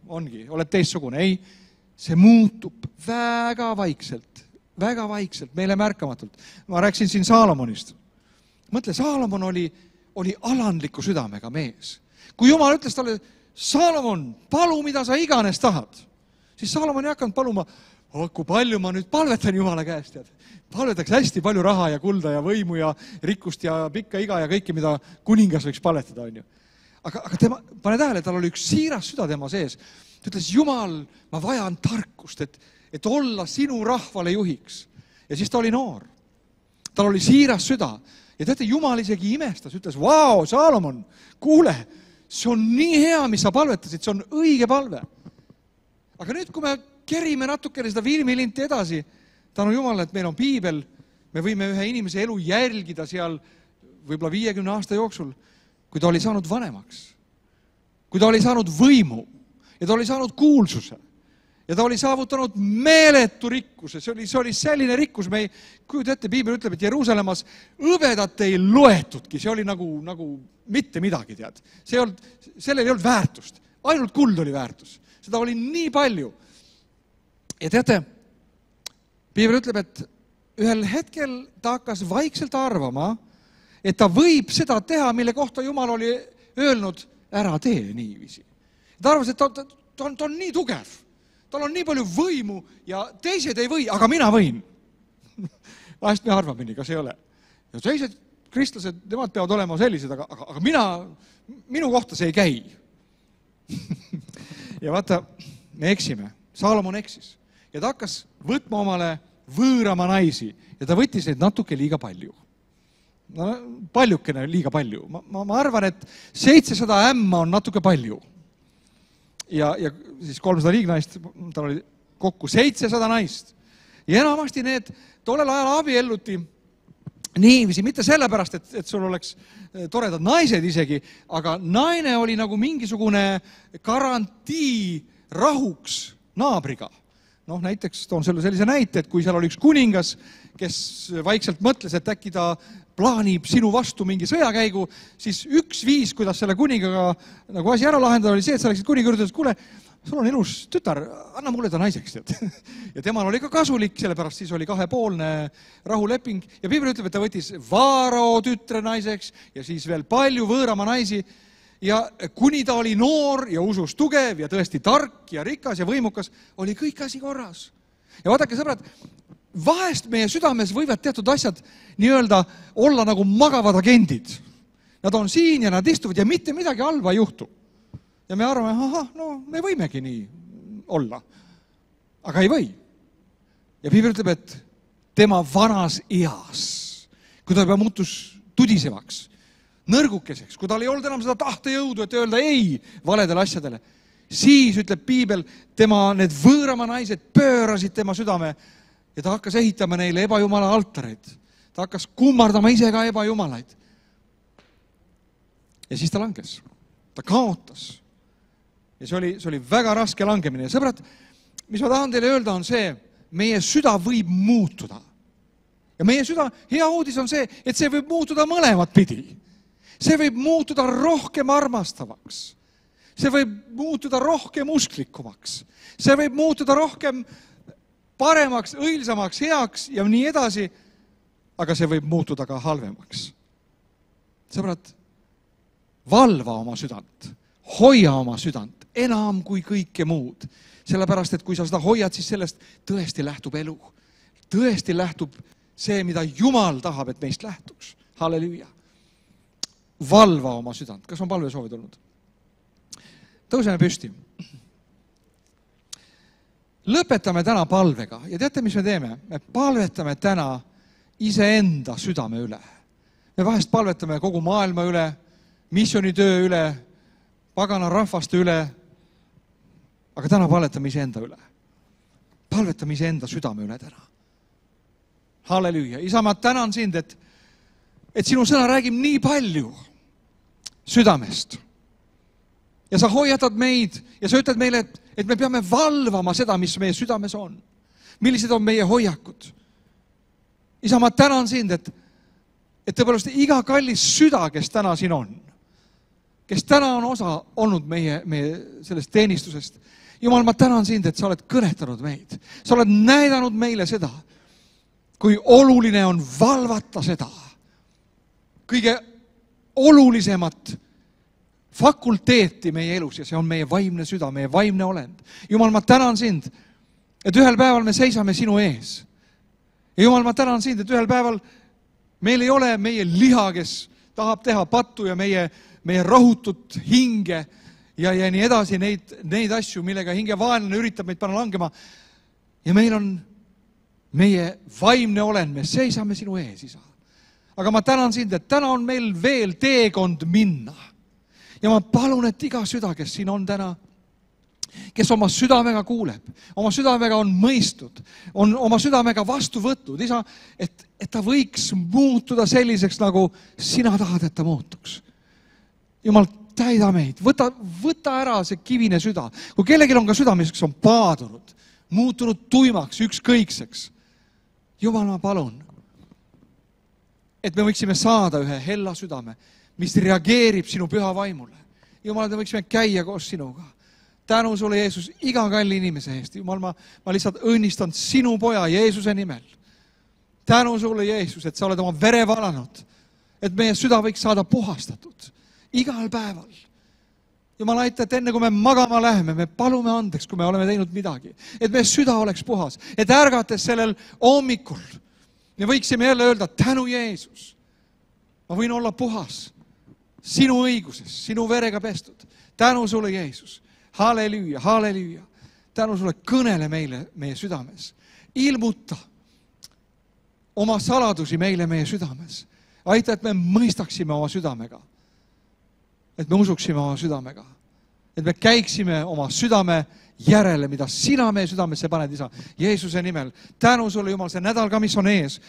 ongi, oled teistsugune. Ei, see muutub väga vaikselt, meile märkamatult. Ma rääksin siin Saalomonist. Mõtle, Saalomon oli alandliku südamega mees. Kui Jumal ütles talle, Saalomon, palu, mida sa iganes tahad, siis Saalomon ei hakanud paluma, kui palju ma nüüd palvetan Jumala käest. Palvetaks hästi palju raha ja kulda ja võimu ja rikkust ja pikka iga ja kõike, mida kuningas võiks palvetada. Aga tema, pane tähele, tal oli üks siiras süda tema sees. Ta ütles, Jumal, ma vajan tarkust, et olla sinu rahvale juhiks. Ja siis ta oli noor. Tal oli siiras süda. Ja teate, Jumal isegi imestas, ütles, vau, Saalomon, kuule, see on nii hea, mis sa palvetasid, see on õige palve. Aga nüüd, kui me kerime natukene seda filmilinti edasi, tänu Jumalale, et meil on piibel, me võime ühe inimese elu jälgida seal võib-olla 50 aasta jooksul, kui ta oli saanud vanemaks, kui ta oli saanud võimu ja ta oli saanud kuulsuse ja ta oli saavutanud meeletu rikkuse. See oli selline rikkus, me ei kujuta ette, piibel ütleb, et Jeruusalemmas hõbedat ei loetudki, see oli nagu mitte midagi, tead. Sellel ei olnud väärtust, ainult kuld oli väärtus. Seda oli nii palju. Ja teate, piibel ütleb, et ühel hetkel ta hakkas vaikselt arvama, et ta võib seda teha, mille kohta Jumal oli öelnud, ära tee niiviisi. Ta arvas, et ta on nii tugev, tal on nii palju võimu ja teised ei või, aga mina võin. Vahest me arvame nii, kas ei ole. Ja teised kristlased, nemad peavad olema sellised, aga minu kohta see ei käi. Ja vaata, me eksime. Saalomon eksis. Ja ta hakkas võtma omale võõrama naisi ja ta võttis neid natuke liiga palju. No, paljukene liiga palju. Ma arvan, et 700 ämma on natuke palju. Ja siis 300 liignaist, tal oli kokku 700 naist. Ja enamasti need tollel ajal abielluti niiviisi, mitte sellepärast, et sul oleks toredad naised isegi, aga naine oli nagu mingisugune garantii rahuks naabriga. Noh, näiteks toon selle sellise näite, et kui seal oli üks kuningas, kes vaikselt mõtles, et äkki ta plaanib sinu vastu mingi sõjakäigu, siis üks viis, kuidas selle kuningaga nagu asi ära lahendada, oli see, et sa läksid kuninga juurde, et kuule, sul on ilus tütar, anna mulle ta naiseks. Ja temal oli ka kasulik, sellepärast siis oli 2-poolne rahuleping. Ja piibel ütleb, et ta võttis Vaaro tütre naiseks ja siis veel palju võõrama naisi. Ja kuni ta oli noor ja usus tugev ja tõesti tark ja rikas ja võimukas, oli kõik asi korras. Ja vaadake, sõbrad, vahest meie südames võivad teatud asjad nii-öelda olla nagu magavad agendid. Nad on siin ja nad istuvad ja mitte midagi halba ei juhtu. Ja me arvame, me võimegi nii olla. Aga ei või. Ja piibel ütleb, et tema vanas eas, kui ta juba muutus tudisevaks, nõrgukeseks, kui tal ei olnud enam seda tahtejõudu, et öelda ei valedele asjadele, siis ütleb piibel, tema need võõrama naised pöörasid tema südame ja ta hakkas ehitama neile ebajumala altareid. Ta hakkas kummardama ise ka ebajumalaid. Ja siis ta langes. Ta kaotas. Ja see oli väga raske langemine. Ja sõbrad, mis ma tahan teile öelda on see, meie süda võib muutuda. Ja meie süda, hea uudis on see, et see võib muutuda mõlemat pidi. See võib muutuda rohkem armastavaks. See võib muutuda rohkem usklikumaks. See võib muutuda rohkem paremaks, õilsamaks, heaks ja nii edasi. aga see võib muutuda ka halvemaks. Sõbrad, valva oma südant, hoia oma südant enam kui kõike muud. Sellepärast, et kui sa seda hoiad, siis sellest tõesti lähtub elu. Tõesti lähtub see, mida Jumal tahab, et meist lähtuks. Halleluuja. Valva oma südant. Kas on palvesoovid olnud? Tõuseme püsti. Lõpetame täna palvega. Ja teate, mis me teeme? Me palvetame täna iseenda südame üle. Me vahest palvetame kogu maailma üle, missioonitöö üle, pagana rahvaste üle, aga täna palvetame iseenda üle. Palvetame iseenda südame üle täna. Halleluuja. Isa, ma tänan sind, et sinu sõna räägib nii palju südamest. Ja sa hoiatad meid ja sa ütled meile, et me peame valvama seda, mis meie südames on. Millised on meie hoiakud? Isa, ma tänan sind, et tõepoolest iga kallis süda, kes täna siin on, kes täna on osa olnud meie sellest teenistusest. Jumal, ma tänan sind, et sa oled kõnetanud meid. Sa oled näidanud meile seda, kui oluline on valvata seda kõige olulisemat fakulteeti meie elus ja see on meie vaimne süda, meie vaimne olend. Jumal, ma tänan sind, et ühel päeval me seisame sinu ees. Ja Jumal, ma tänan sind, et ühel päeval meil ei ole meie liha, kes tahab teha pattu ja meie rahutut hinge ja nii edasi neid asju, millega hinge vaenlane üritab meid panna langema. Ja meil on meie vaimne olend, me seisame sinu ees, isa. Aga ma tänan sind, et täna on meil veel teekond minna. Ja ma palun, et iga süda, kes siin on täna, kes oma südamega kuuleb, oma südamega on mõistnud, on oma südamega vastu võtnud, isa, et ta võiks muutuda selliseks, nagu sina tahad, et ta muutuks. Jumal, täida meid, võta ära see kivine süda. Kui kellelgi on ka südames, kes on paadunud, muutunud tuimaks, ükskõikseks, Jumal, ma palun, et me võiksime saada ühe hella südame, mis reageerib sinu püha vaimule. Jumal, et me võiksime käia koos sinuga. Tänu sulle, Jeesus, iga kalli inimese eest. Jumal, ma lihtsalt õnnistan sinu poja Jeesuse nimel. Tänu sulle, Jeesus, et sa oled oma vere valanud, et meie süda võiks saada puhastatud igal päeval. Jumal, aita, et enne kui me magama läheme, me palume andeks, kui me oleme teinud midagi. Et meie süda oleks puhas. Et ärgates sellel hommikul me võiksime jälle öelda, tänu Jeesus. Ma võin olla puhas sinu õiguses, sinu verega pestud. Tänu sulle, Jeesus. Halleluuja, halleluuja. Tänu sulle, kõnele meile meie südames. Ilmuta oma saladusi meile meie südames. Aita, et me mõistaksime oma südamega. Et me usuksime oma südamega. Et me käiksime oma südame järele, mida sina meie südamesse paned, isa, Jeesuse nimel. Tänu sulle, Jumal, see nädal ka, mis on ees.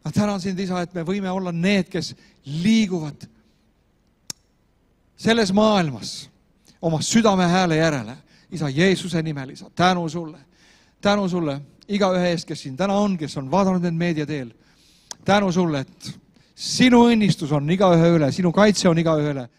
Ma tänan sind, isa, et me võime olla need, kes liiguvad selles maailmas oma südame hääle järele. Isa, Jeesuse nimel, isa, tänu sulle. Tänu sulle iga ühe eest, kes siin täna on, kes on vaadanud need meedia teel. Tänu sulle, et sinu õnnistus on iga ühe üle, sinu kaitse on iga ühe üle.